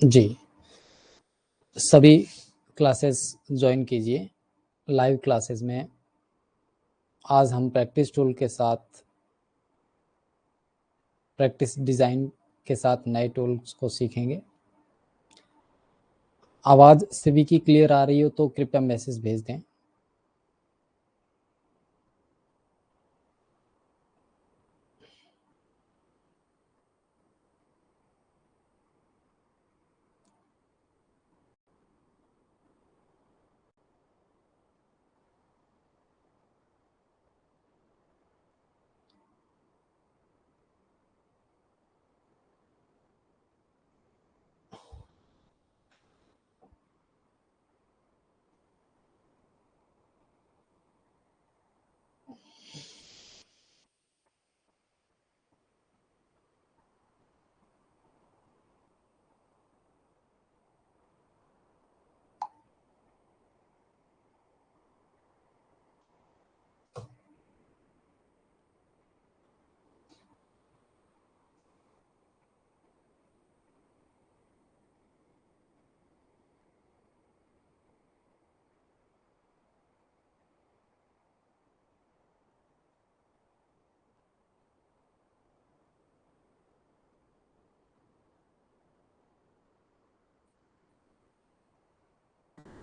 जी, सभी classes join कीजिए। Live classes में आज हम प्रैक्टिस टूल के साथ, प्रैक्टिस डिज़ाइन के साथ नए टूल्स को सीखेंगे। आवाज़ सभी की क्लियर आ रही हो तो कृपया मैसेज भेज दें।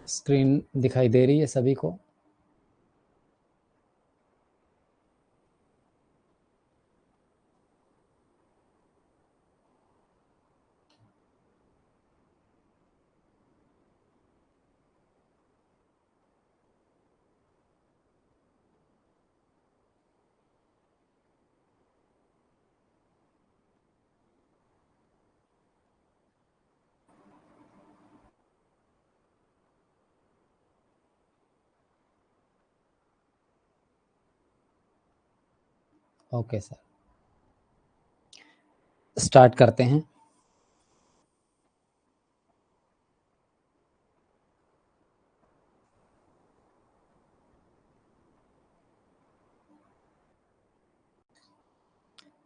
स्क्रीन दिखाई दे रही है सभी को? ओके सर, स्टार्ट करते हैं।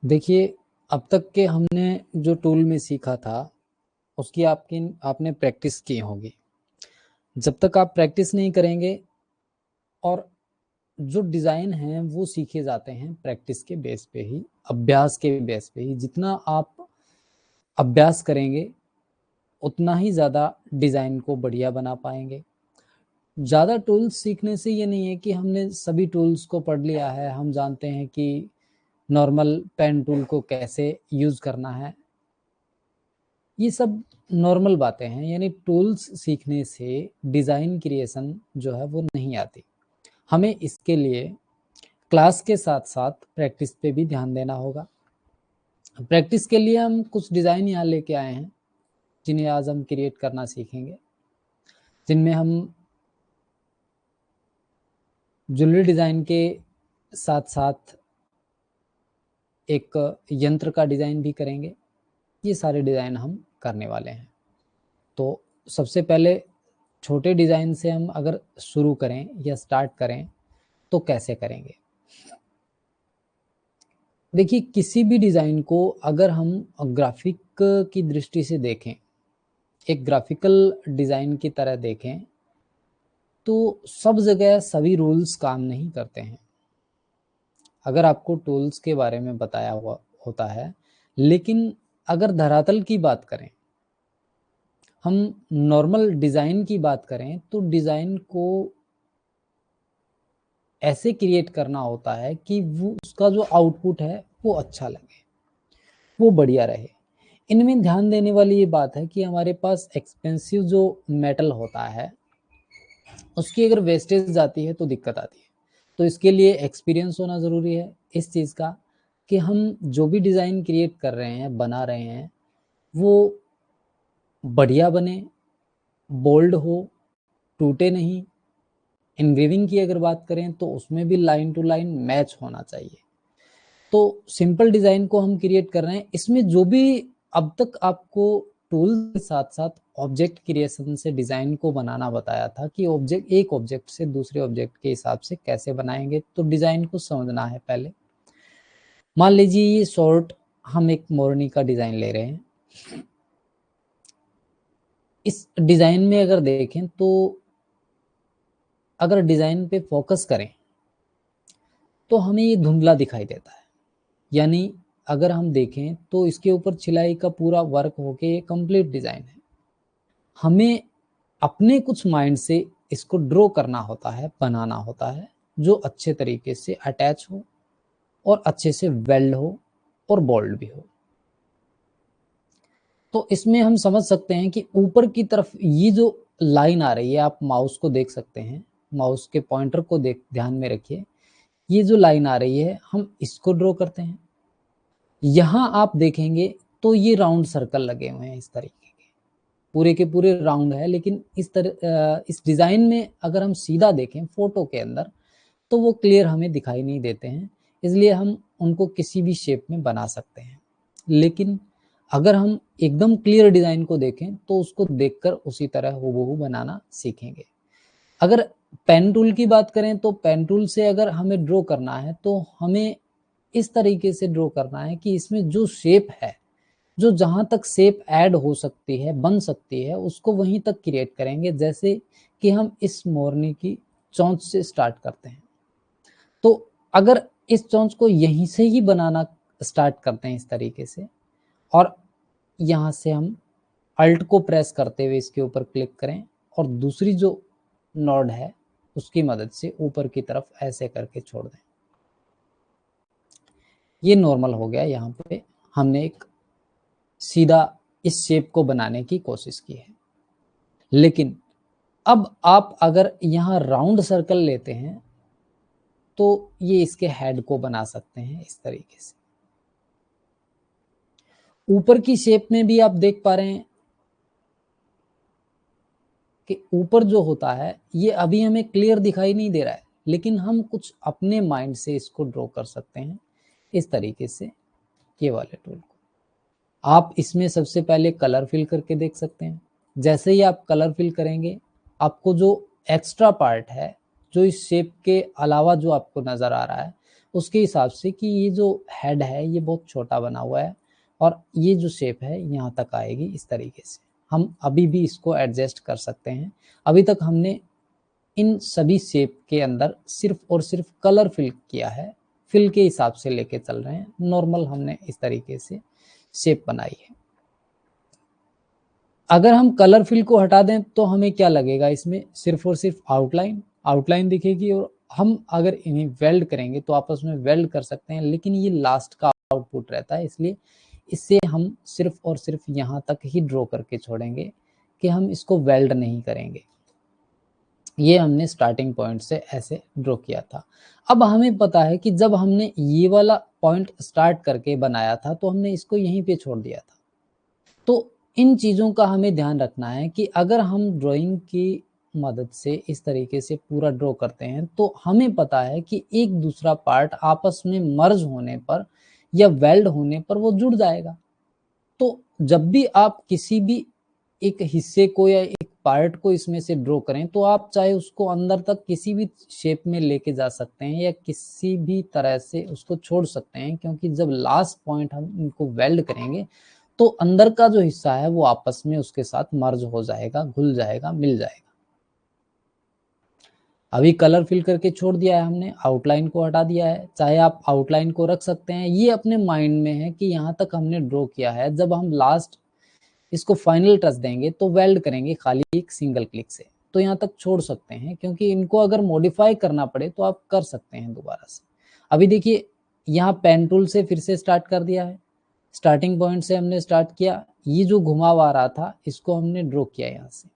देखिए, अब तक के हमने जो टूल में सीखा था उसकी आपने प्रैक्टिस की होगी। जब तक आप प्रैक्टिस नहीं करेंगे, और जो डिज़ाइन हैं वो सीखे जाते हैं प्रैक्टिस के बेस पे ही, अभ्यास के बेस पे ही। जितना आप अभ्यास करेंगे उतना ही ज़्यादा डिज़ाइन को बढ़िया बना पाएंगे। ज़्यादा टूल्स सीखने से ये नहीं है कि हमने सभी टूल्स को पढ़ लिया है, हम जानते हैं कि नॉर्मल पेन टूल को कैसे यूज़ करना है। ये सब नॉर्मल बातें हैं, यानी टूल्स सीखने से डिज़ाइन क्रिएशन जो है वो नहीं आती। हमें इसके लिए क्लास के साथ साथ प्रैक्टिस पे भी ध्यान देना होगा। प्रैक्टिस के लिए हम कुछ डिज़ाइन यहाँ लेके आए हैं जिन्हें आज हम क्रिएट करना सीखेंगे, जिनमें हम ज्वेलरी डिज़ाइन के साथ साथ एक यंत्र का डिज़ाइन भी करेंगे। ये सारे डिज़ाइन हम करने वाले हैं। तो सबसे पहले छोटे डिज़ाइन से हम अगर शुरू करें या स्टार्ट करें तो कैसे करेंगे? देखिए, किसी भी डिज़ाइन को अगर हम ग्राफिक की दृष्टि से देखें, एक ग्राफिकल डिज़ाइन की तरह देखें, तो सब जगह सभी रूल्स काम नहीं करते हैं। अगर आपको टूल्स के बारे में बताया हुआ होता है, लेकिन अगर धरातल की बात करें, हम नॉर्मल डिज़ाइन की बात करें, तो डिज़ाइन को ऐसे क्रिएट करना होता है कि वो उसका जो आउटपुट है वो अच्छा लगे, वो बढ़िया रहे। इनमें ध्यान देने वाली ये बात है कि हमारे पास एक्सपेंसिव जो मेटल होता है उसकी अगर वेस्टेज जाती है तो दिक्कत आती है। तो इसके लिए एक्सपीरियंस होना ज़रूरी है इस चीज़ का, कि हम जो भी डिज़ाइन क्रिएट कर रहे हैं, बना रहे हैं, वो बढ़िया बने, बोल्ड हो, टूटे नहीं। एनग्रेविंग की अगर बात करें तो उसमें भी लाइन टू लाइन मैच होना चाहिए। तो सिंपल डिज़ाइन को हम क्रिएट कर रहे हैं, इसमें जो भी अब तक आपको टूल के साथ साथ ऑब्जेक्ट क्रिएशन से डिज़ाइन को बनाना बताया था कि एक ऑब्जेक्ट से दूसरे ऑब्जेक्ट के हिसाब से कैसे बनाएंगे, तो डिज़ाइन को समझना है पहले। मान लीजिए ये शॉर्ट, हम एक मोरनी का डिज़ाइन ले रहे हैं। इस डिज़ाइन में अगर देखें तो अगर डिज़ाइन पे फोकस करें तो हमें ये धुंधला दिखाई देता है। यानी अगर हम देखें तो इसके ऊपर छिलाई का पूरा वर्क होके ये कंप्लीट डिज़ाइन है। हमें अपने कुछ माइंड से इसको ड्रॉ करना होता है, बनाना होता है, जो अच्छे तरीके से अटैच हो और अच्छे से वेल्ड हो और बोल्ड भी हो। तो इसमें हम समझ सकते हैं कि ऊपर की तरफ ये जो लाइन आ रही है, आप माउस को देख सकते हैं, माउस के पॉइंटर को ध्यान में रखिए। ये जो लाइन आ रही है हम इसको ड्रॉ करते हैं। यहाँ आप देखेंगे तो ये राउंड सर्कल लगे हुए हैं इस तरीके के, पूरे के पूरे राउंड है। लेकिन इस डिज़ाइन में अगर हम सीधा देखें फोटो के अंदर तो वो क्लियर हमें दिखाई नहीं देते हैं, इसलिए हम उनको किसी भी शेप में बना सकते हैं। लेकिन अगर हम एकदम क्लियर डिज़ाइन को देखें तो उसको देखकर उसी तरह हूबहू बनाना सीखेंगे। अगर पेन टूल की बात करें तो पेन टूल से अगर हमें ड्रॉ करना है तो हमें इस तरीके से ड्रॉ करना है कि इसमें जो शेप है, जो जहाँ तक शेप ऐड हो सकती है, बन सकती है, उसको वहीं तक क्रिएट करेंगे। जैसे कि हम इस मोरनी की चोंच से स्टार्ट करते हैं, तो अगर इस चोंच को यहीं से ही बनाना स्टार्ट करते हैं इस तरीके से, और यहाँ से हम अल्ट को प्रेस करते हुए इसके ऊपर क्लिक करें और दूसरी जो नॉड है उसकी मदद से ऊपर की तरफ ऐसे करके छोड़ दें। ये नॉर्मल हो गया। यहाँ पे हमने एक सीधा इस शेप को बनाने की कोशिश की है। लेकिन अब आप अगर यहाँ राउंड सर्कल लेते हैं तो ये इसके हेड को बना सकते हैं इस तरीके से। ऊपर की शेप में भी आप देख पा रहे हैं कि ऊपर जो होता है ये अभी हमें क्लियर दिखाई नहीं दे रहा है, लेकिन हम कुछ अपने माइंड से इसको ड्रॉ कर सकते हैं इस तरीके से। ये वाले टूल को आप इसमें सबसे पहले कलर फिल करके देख सकते हैं। जैसे ही आप कलर फिल करेंगे आपको जो एक्स्ट्रा पार्ट है, जो इस शेप के अलावा जो आपको नज़र आ रहा है, उसके हिसाब से कि ये जो हेड है ये बहुत छोटा बना हुआ है और ये जो शेप है यहाँ तक आएगी इस तरीके से। हम अभी भी इसको एडजस्ट कर सकते हैं। अभी तक हमने इन सभी शेप के अंदर सिर्फ और सिर्फ कलर फिल किया है, फिल के हिसाब से लेके चल रहे हैं। नॉर्मल हमने इस तरीके से शेप बनाई है। अगर हम कलर फिल को हटा दें तो हमें क्या लगेगा, इसमें सिर्फ और सिर्फ आउटलाइन दिखेगी। और हम अगर इन्हें वेल्ड करेंगे तो आपस में वेल्ड कर सकते हैं, लेकिन ये लास्ट का आउटपुट रहता है, इसलिए इससे हम सिर्फ और सिर्फ यहाँ तक ही ड्रॉ करके छोड़ेंगे कि हम इसको वेल्ड नहीं करेंगे। ये हमने स्टार्टिंग पॉइंट से ऐसे ड्रॉ किया था। अब हमें पता है कि जब हमने ये वाला पॉइंट स्टार्ट करके बनाया था तो हमने इसको यहीं पे छोड़ दिया था। तो इन चीज़ों का हमें ध्यान रखना है कि अगर हम ड्राइंग की मदद से इस तरीके से पूरा ड्रॉ करते हैं तो हमें पता है कि एक दूसरा पार्ट आपस में मर्ज होने पर या वेल्ड होने पर वो जुड़ जाएगा। तो जब भी आप किसी भी एक हिस्से को या एक पार्ट को इसमें से ड्रॉ करें तो आप चाहे उसको अंदर तक किसी भी शेप में लेके जा सकते हैं या किसी भी तरह से उसको छोड़ सकते हैं, क्योंकि जब लास्ट पॉइंट हम इनको वेल्ड करेंगे तो अंदर का जो हिस्सा है वो आपस में उसके साथ मर्ज हो जाएगा, घुल जाएगा, मिल जाएगा। अभी कलर फिल करके छोड़ दिया है हमने, आउटलाइन को हटा दिया है। चाहे आप आउटलाइन को रख सकते हैं, ये अपने माइंड में है कि यहाँ तक हमने ड्रॉ किया है। जब हम लास्ट इसको फाइनल टच देंगे तो वेल्ड करेंगे खाली एक सिंगल क्लिक से, तो यहाँ तक छोड़ सकते हैं, क्योंकि इनको अगर मॉडिफाई करना पड़े तो आप कर सकते हैं दोबारा से। अभी देखिए यहाँ पेन टूल से फिर से स्टार्ट कर दिया है, स्टार्टिंग पॉइंट से हमने स्टार्ट किया, ये जो घुमाव आ रहा था इसको हमने ड्रॉ किया यहाँ से।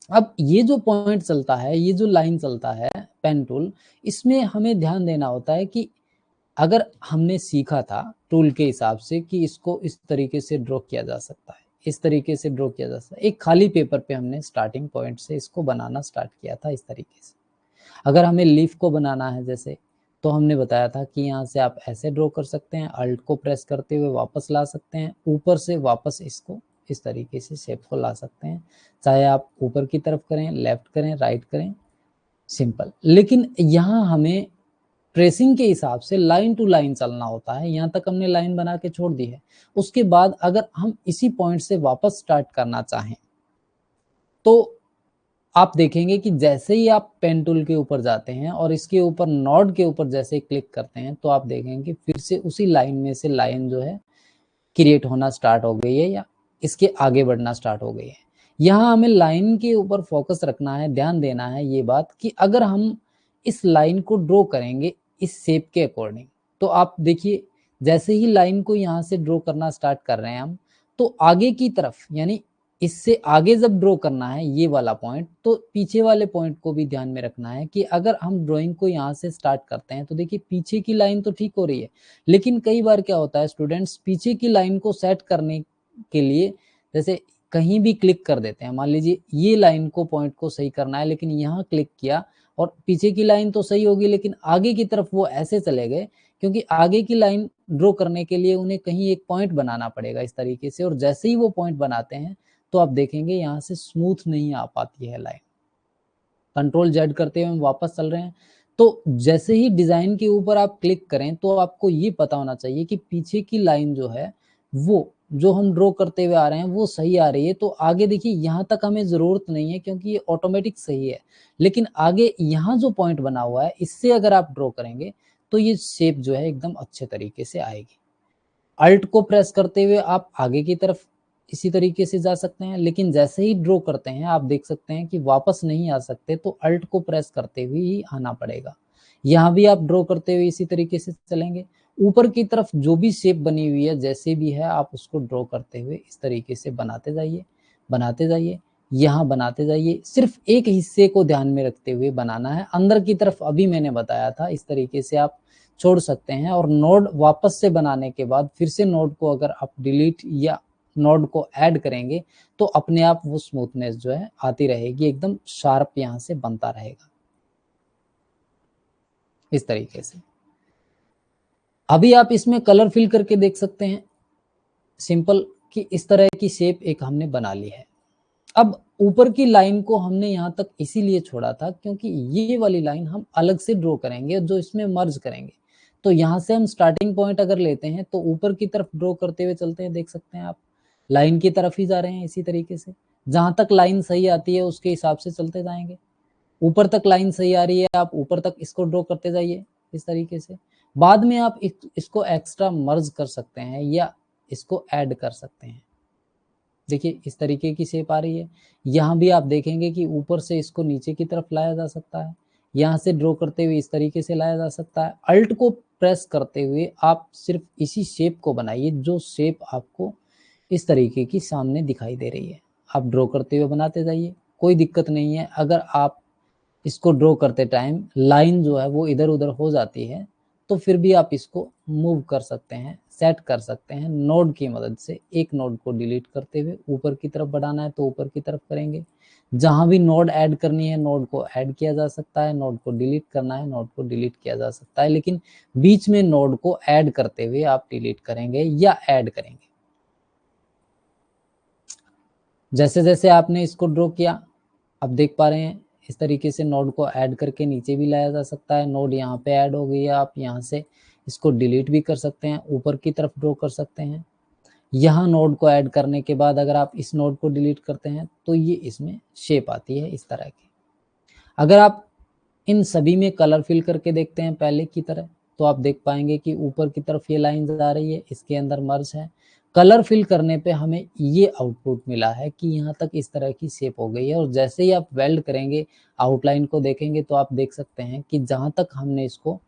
अब ये जो पॉइंट चलता है, ये जो लाइन चलता है पेन टूल, इसमें हमें ध्यान देना होता है कि अगर हमने सीखा था टूल के हिसाब से कि इसको इस तरीके से ड्रॉ किया जा सकता है, इस तरीके से ड्रॉ किया जा सकता है, एक खाली पेपर पे हमने स्टार्टिंग पॉइंट से इसको बनाना स्टार्ट किया था इस तरीके से। अगर हमें लीफ को बनाना है जैसे, तो हमने बताया था कि यहाँ से आप ऐसे ड्रॉ कर सकते हैं, अल्ट को प्रेस करते हुए वापस ला सकते हैं, ऊपर से वापस इसको इस तरीके से शेप को ला सकते हैं। चाहे आप ऊपर की तरफ करें, लेफ्ट करें, राइट करें, सिंपल। लेकिन यहाँ हमें ट्रेसिंग के हिसाब से लाइन टू लाइन चलना होता है। यहाँ तक हमने लाइन बना के छोड़ दी है। उसके बाद अगर हम इसी पॉइंट से वापस स्टार्ट करना चाहें तो आप देखेंगे कि जैसे ही आप पेन टूल के ऊपर जाते हैं और इसके ऊपर नोड के ऊपर जैसे क्लिक करते हैं तो आप देखेंगे फिर से उसी लाइन में से लाइन जो है क्रिएट होना स्टार्ट हो गई है या इसके आगे बढ़ना स्टार्ट हो गई है। यहाँ हमें लाइन के ऊपर फोकस रखना है, ध्यान देना है ये बात कि अगर हम इस लाइन को ड्रॉ करेंगे इस शेप के अकॉर्डिंग, तो आप देखिए जैसे ही लाइन को यहाँ से ड्रॉ करना स्टार्ट कर रहे हैं हम, तो आगे की तरफ यानी इससे आगे जब ड्रॉ करना है ये वाला पॉइंट, तो पीछे वाले पॉइंट को भी ध्यान में रखना है कि अगर हम ड्राइंग को यहाँ से स्टार्ट करते हैं तो देखिए पीछे की लाइन तो ठीक हो रही है, लेकिन कई बार क्या होता है स्टूडेंट्स पीछे की लाइन को सेट करने के लिए जैसे कहीं भी क्लिक कर देते हैं। मान लीजिए ये लाइन को पॉइंट को सही करना है लेकिन यहाँ क्लिक किया और पीछे की लाइन तो सही होगी लेकिन आगे की तरफ वो ऐसे चले गए, क्योंकि आगे की लाइन ड्रॉ करने के लिए उन्हें कहीं एक पॉइंट बनाना पड़ेगा इस तरीके से, और जैसे ही वो पॉइंट बनाते हैं तो आप देखेंगे यहाँ से स्मूथ नहीं आ पाती है लाइन। कंट्रोल जेड करते हुए हम वापस चल रहे हैं, तो जैसे ही डिजाइन के ऊपर आप क्लिक करें तो आपको ये पता होना चाहिए कि पीछे की लाइन जो है वो जो हम ड्रॉ करते हुए आ रहे हैं वो सही आ रही है। तो आगे देखिए यहाँ तक हमें जरूरत नहीं है क्योंकि ये ऑटोमेटिक सही है, लेकिन आगे यहाँ जो पॉइंट बना हुआ है इससे अगर आप ड्रॉ करेंगे तो ये शेप जो है एकदम अच्छे तरीके से आएगी। अल्ट को प्रेस करते हुए आप आगे की तरफ इसी तरीके से जा सकते हैं, लेकिन जैसे ही ड्रॉ करते हैं आप देख सकते हैं कि वापस नहीं आ सकते, तो अल्ट को प्रेस करते हुए ही आना पड़ेगा। यहाँ भी आप ड्रॉ करते हुए इसी तरीके से चलेंगे। ऊपर की तरफ जो भी शेप बनी हुई है जैसे भी है आप उसको ड्रॉ करते हुए इस तरीके से बनाते जाइए, यहाँ बनाते जाइए। सिर्फ एक हिस्से को ध्यान में रखते हुए बनाना है। अंदर की तरफ अभी मैंने बताया था इस तरीके से आप छोड़ सकते हैं, और नोड वापस से बनाने के बाद फिर से नोड को अगर आप डिलीट या नोड को ऐड करेंगे तो अपने आप वो स्मूथनेस जो है आती रहेगी, एकदम शार्प यहाँ से बनता रहेगा इस तरीके से। अभी आप इसमें कलर फिल करके देख सकते हैं सिंपल कि इस तरह की शेप एक हमने बना ली है। अब ऊपर की लाइन को हमने यहाँ तक इसीलिए छोड़ा था क्योंकि ये वाली लाइन हम अलग से ड्रॉ करेंगे जो इसमें मर्ज करेंगे। तो यहाँ से हम स्टार्टिंग पॉइंट अगर लेते हैं तो ऊपर की तरफ ड्रॉ करते हुए चलते हैं, देख सकते हैं आप लाइन की तरफ ही जा रहे हैं इसी तरीके से। जहां तक लाइन सही आती है उसके हिसाब से चलते जाएंगे। ऊपर तक लाइन सही आ रही है आप ऊपर तक इसको ड्रॉ करते जाइए इस तरीके से। बाद में आप इसको एक्स्ट्रा मर्ज कर सकते हैं या इसको ऐड कर सकते हैं। देखिए इस तरीके की शेप आ रही है। यहाँ भी आप देखेंगे कि ऊपर से इसको नीचे की तरफ लाया जा सकता है, यहाँ से ड्रॉ करते हुए इस तरीके से लाया जा सकता है। अल्ट को प्रेस करते हुए आप सिर्फ इसी शेप को बनाइए जो शेप आपको इस तरीके की सामने दिखाई दे रही है। आप ड्रॉ करते हुए बनाते जाइए, कोई दिक्कत नहीं है। अगर आप इसको ड्रॉ करते टाइम लाइन जो है वो इधर उधर हो जाती है तो फिर भी आप इसको मूव कर सकते हैं, सेट कर सकते हैं नोड की मदद से। एक नोड को डिलीट करते हुए ऊपर की तरफ बढ़ाना है तो ऊपर की तरफ करेंगे। जहां भी नोड ऐड करनी है नोड को ऐड किया जा सकता है, नोड को डिलीट करना है नोड को डिलीट किया जा सकता है, लेकिन बीच में नोड को ऐड करते हुए आप डिलीट करेंगे या ऐड करेंगे। जैसे जैसे आपने इसको ड्रॉ किया आप देख पा रहे हैं इस तरीके से नोड को ऐड करके नीचे भी लाया जा सकता है। नोड यहाँ पे ऐड हो गई है, आप यहाँ से इसको डिलीट भी कर सकते हैं, ऊपर की तरफ ड्रॉ कर सकते हैं। यहाँ नोड को ऐड करने के बाद अगर आप इस नोड को डिलीट करते हैं तो ये इसमें शेप आती है इस तरह की। अगर आप इन सभी में कलर फिल करके देखते हैं पहले की तरह तो आप देख पाएंगे कि ऊपर की तरफ ये लाइन आ रही है, इसके अंदर मर्ज है। कलर फिल करने पे हमें ये आउटपुट मिला है कि यहाँ तक इस तरह की शेप हो गई है। और जैसे ही आप वेल्ड करेंगे आउटलाइन को देखेंगे तो आप देख सकते हैं कि जहाँ तक हमने इसको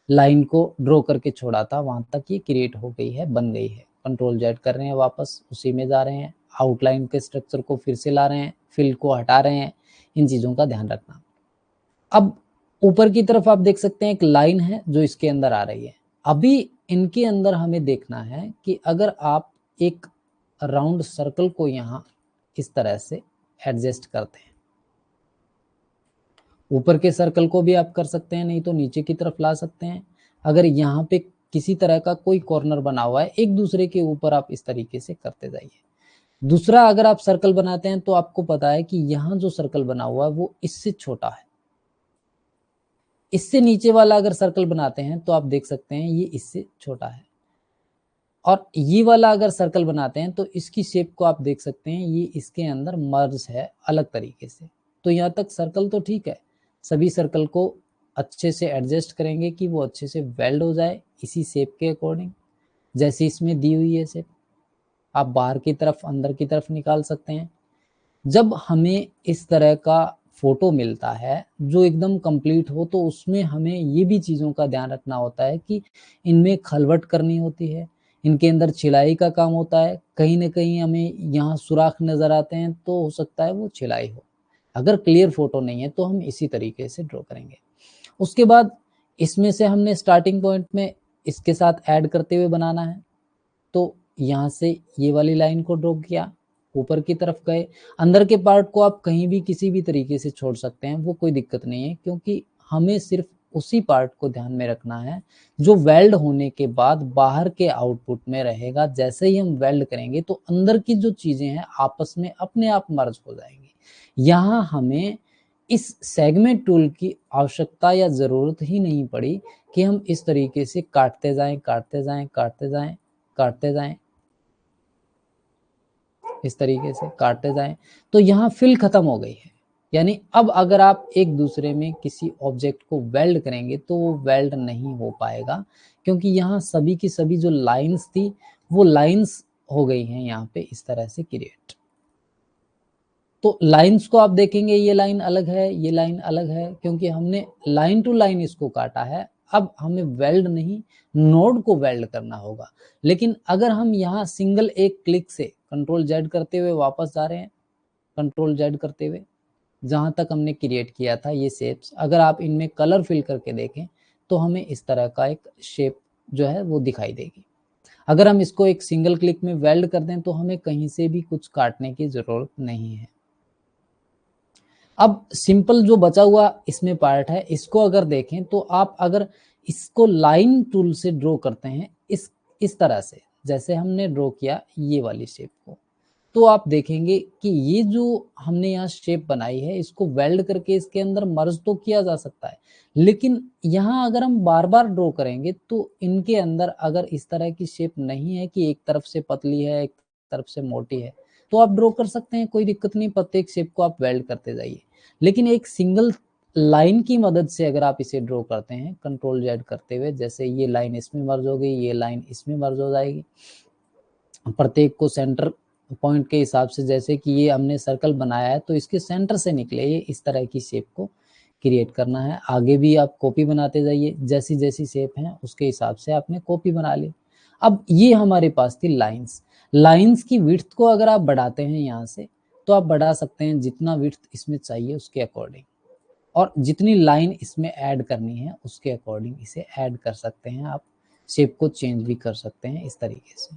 लाइन को ड्रॉ करके छोड़ा था वहां तक ये क्रिएट हो गई है, बन गई है। कंट्रोल जेड कर रहे हैं, वापस उसी में जा रहे हैं, आउटलाइन के स्ट्रक्चर को फिर से ला रहे हैं, फिल को हटा रहे हैं। इन चीजों का ध्यान रखना। अब ऊपर की तरफ आप देख सकते हैं एक लाइन है जो इसके अंदर आ रही है। अभी इनके अंदर हमें देखना है कि अगर आप एक राउंड सर्कल को यहाँ इस तरह से एडजस्ट करते हैं, ऊपर के सर्कल को भी आप कर सकते हैं, नहीं तो नीचे की तरफ ला सकते हैं। अगर यहाँ पे किसी तरह का कोई कॉर्नर बना हुआ है एक दूसरे के ऊपर आप इस तरीके से करते जाइए। दूसरा अगर आप सर्कल बनाते हैं तो आपको पता है कि यहाँ जो सर्कल बना हुआ है वो इससे छोटा है। इससे नीचे वाला अगर सर्कल बनाते हैं तो आप देख सकते हैं ये इससे छोटा है। और ये वाला अगर सर्कल बनाते हैं तो इसकी शेप को आप देख सकते हैं, ये इसके अंदर मर्ज है अलग तरीके से। तो यहाँ तक सर्कल तो ठीक है, सभी सर्कल को अच्छे से एडजस्ट करेंगे कि वो अच्छे से वेल्ड हो जाए इसी शेप के अकॉर्डिंग, जैसे इसमें दी हुई है शेप। आप बाहर की तरफ अंदर की तरफ निकाल सकते हैं। जब हमें इस तरह का फोटो मिलता है जो एकदम कंप्लीट हो, तो उसमें हमें ये भी चीज़ों का ध्यान रखना होता है कि इनमें खलवट करनी होती है, इनके अंदर छिलाई का काम होता है। कहीं न कहीं हमें यहाँ सुराख नज़र आते हैं तो हो सकता है वो छिलाई हो। अगर क्लियर फोटो नहीं है तो हम इसी तरीके से ड्रॉ करेंगे। उसके बाद इसमें से हमने स्टार्टिंग पॉइंट में इसके साथ ऐड करते हुए बनाना है, तो यहाँ से ये वाली लाइन को ड्रॉ किया, ऊपर की तरफ गए। अंदर के पार्ट को आप कहीं भी किसी भी तरीके से छोड़ सकते हैं, वो कोई दिक्कत नहीं है, क्योंकि हमें सिर्फ उसी पार्ट को ध्यान में रखना है जो वेल्ड होने के बाद बाहर के आउटपुट में रहेगा। जैसे ही हम वेल्ड करेंगे तो अंदर की जो चीजें हैं आपस में अपने आप मर्ज हो जाएंगी। यहाँ हमें इस सेगमेंट टूल की आवश्यकता या जरूरत ही नहीं पड़ी कि हम इस तरीके से काटते जाएं, काटते जाएं, काटते जाएं, काटते जाएं, इस तरीके से काटते जाएं। तो यहाँ फिल खत्म हो गई है। यानी अब अगर आप एक दूसरे में किसी ऑब्जेक्ट को वेल्ड करेंगे तो वो वेल्ड नहीं हो पाएगा, क्योंकि यहाँ सभी की सभी जो लाइंस थी वो लाइंस हो गई हैं यहाँ पे इस तरह से क्रिएट। तो लाइंस को आप देखेंगे, ये लाइन अलग है, ये लाइन अलग है, क्योंकि हमने लाइन टू लाइन इसको काटा है। अब हमें वेल्ड नहीं, नोड को वेल्ड करना होगा। लेकिन अगर हम यहाँ सिंगल एक क्लिक से कंट्रोल जेड करते हुए वापस जा रहे हैं, कंट्रोल जेड करते हुए जहां तक हमने क्रिएट किया था ये शेप्स, अगर आप इनमें कलर फिल करके देखें तो हमें इस तरह का एक शेप जो है वो दिखाई देगी। अगर हम इसको एक सिंगल क्लिक में वेल्ड कर दें तो हमें कहीं से भी कुछ काटने की जरूरत नहीं है। अब सिंपल जो बचा हुआ इसमें पार्ट है, इसको अगर देखें तो आप अगर इसको लाइन टूल से ड्रॉ करते हैं इस तरह से, जैसे हमने ड्रॉ किया ये वाली शेप को, तो आप देखेंगे कि ये जो हमने यहाँ शेप बनाई है इसको वेल्ड करके इसके अंदर मर्ज तो किया जा सकता है, लेकिन यहाँ अगर हम बार बार ड्रॉ करेंगे तो इनके अंदर अगर इस तरह की शेप नहीं है कि एक तरफ से पतली है एक तरफ से मोटी है, तो आप ड्रॉ कर सकते हैं, कोई दिक्कत नहीं, प्रत्येक शेप को आप वेल्ड करते जाइए। लेकिन एक सिंगल लाइन की मदद से अगर आप इसे ड्रॉ करते हैं कंट्रोल जेड करते हुए, जैसे ये लाइन इसमें मर्ज हो गई, ये लाइन इसमें मर्ज हो जाएगी, प्रत्येक को सेंटर पॉइंट के हिसाब से, जैसे कि ये हमने सर्कल बनाया है तो इसके सेंटर से निकले ये इस तरह की शेप को क्रिएट करना है। आगे भी आप कॉपी बनाते जाइए, जैसी जैसी शेप है उसके हिसाब से आपने कॉपी बना ली। अब ये हमारे पास थी लाइंस। लाइंस की विड्थ को अगर आप बढ़ाते हैं यहाँ से तो आप बढ़ा सकते हैं जितना विड्थ इसमें चाहिए उसके अकॉर्डिंग, और जितनी लाइन इसमें ऐड करनी है उसके अकॉर्डिंग इसे ऐड कर सकते हैं। आप शेप को चेंज भी कर सकते हैं इस तरीके से।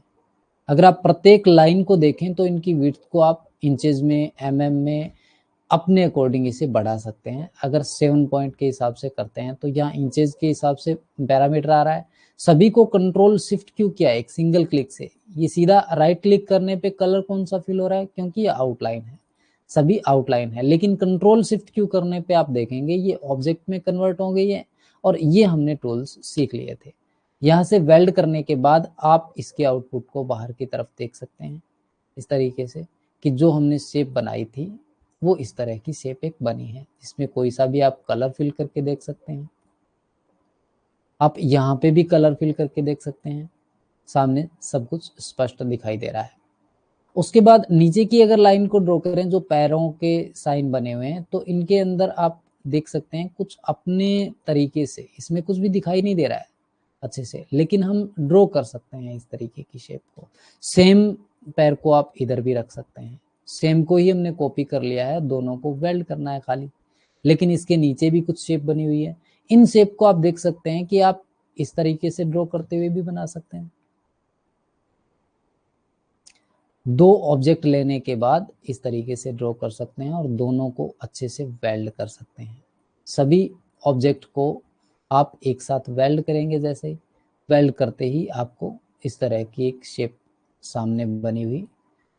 अगर आप प्रत्येक लाइन को देखें तो इनकी विड्थ को आप इंचेस में, एमएम में अपने अकॉर्डिंग इसे बढ़ा सकते हैं। अगर 7 पॉइंट के हिसाब से करते हैं तो यहाँ इंचेस के हिसाब से पैरामीटर आ रहा है। सभी को कंट्रोल शिफ्ट क्यों किया एक सिंगल क्लिक से, ये सीधा राइट क्लिक करने पे कलर कौन सा फिल हो रहा है, क्योंकि ये आउटलाइन है, सभी आउटलाइन है। लेकिन कंट्रोल शिफ्ट क्यों करने पे आप देखेंगे ये ऑब्जेक्ट में कन्वर्ट हो गई है, और ये हमने टूल्स सीख लिए थे। यहाँ से वेल्ड करने के बाद आप इसके आउटपुट को बाहर की तरफ देख सकते हैं इस तरीके से, कि जो हमने शेप बनाई थी वो इस तरह की शेप एक बनी है, जिसमें कोई सा भी आप कलर फिल करके देख सकते हैं। आप यहाँ पे भी कलर फिल करके देख सकते हैं, सामने सब कुछ स्पष्ट दिखाई दे रहा है। उसके बाद नीचे की अगर लाइन को ड्रॉ करें, जो पैरों के साइन बने हुए हैं, तो इनके अंदर आप देख सकते हैं कुछ अपने तरीके से, इसमें कुछ भी दिखाई नहीं दे रहा है अच्छे से, लेकिन हम ड्रॉ कर सकते हैं इस तरीके की शेप को। सेम पैर को आप इधर भी रख सकते हैं, सेम को ही हमने कॉपी कर लिया है, दोनों को वेल्ड करना है खाली। लेकिन इसके नीचे भी कुछ शेप बनी हुई है, इन शेप को आप देख सकते हैं कि आप इस तरीके से ड्रॉ करते हुए भी बना सकते हैं। दो ऑब्जेक्ट लेने के बाद इस तरीके से ड्रॉ कर सकते हैं और दोनों को अच्छे से वेल्ड कर सकते हैं। सभी ऑब्जेक्ट को आप एक साथ वेल्ड करेंगे, जैसे ही वेल्ड करते ही आपको इस तरह की एक शेप सामने बनी हुई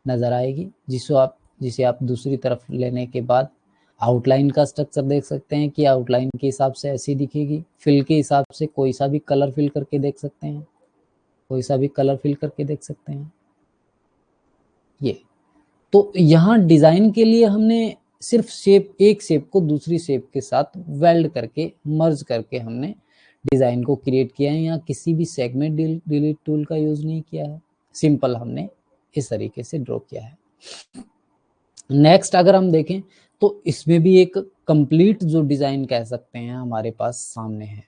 नजर आएगी, जिसे आप दूसरी तरफ लेने के बाद आउटलाइन का स्ट्रक्चर देख सकते हैं कि आउटलाइन के हिसाब से ऐसी दिखेगी। फिल के हिसाब से कोई सा भी कलर फिल करके देख सकते हैं। कोई सा भी कलर फिल करके देख सकते हैं ये। तो यहाँ डिजाइन के लिए हमने सिर्फ एक शेप को दूसरी शेप के साथ वेल्ड करके मर्ज करके हमने डिजाइन को क्रिएट किया है। यहाँ किसी भी सेगमेंट डिलीट टूल का यूज नहीं किया है, सिंपल हमने इस तरीके से ड्रॉ किया है। नेक्स्ट अगर हम देखें तो इसमें भी एक कंप्लीट जो डिजाइन कह सकते हैं हमारे पास सामने है।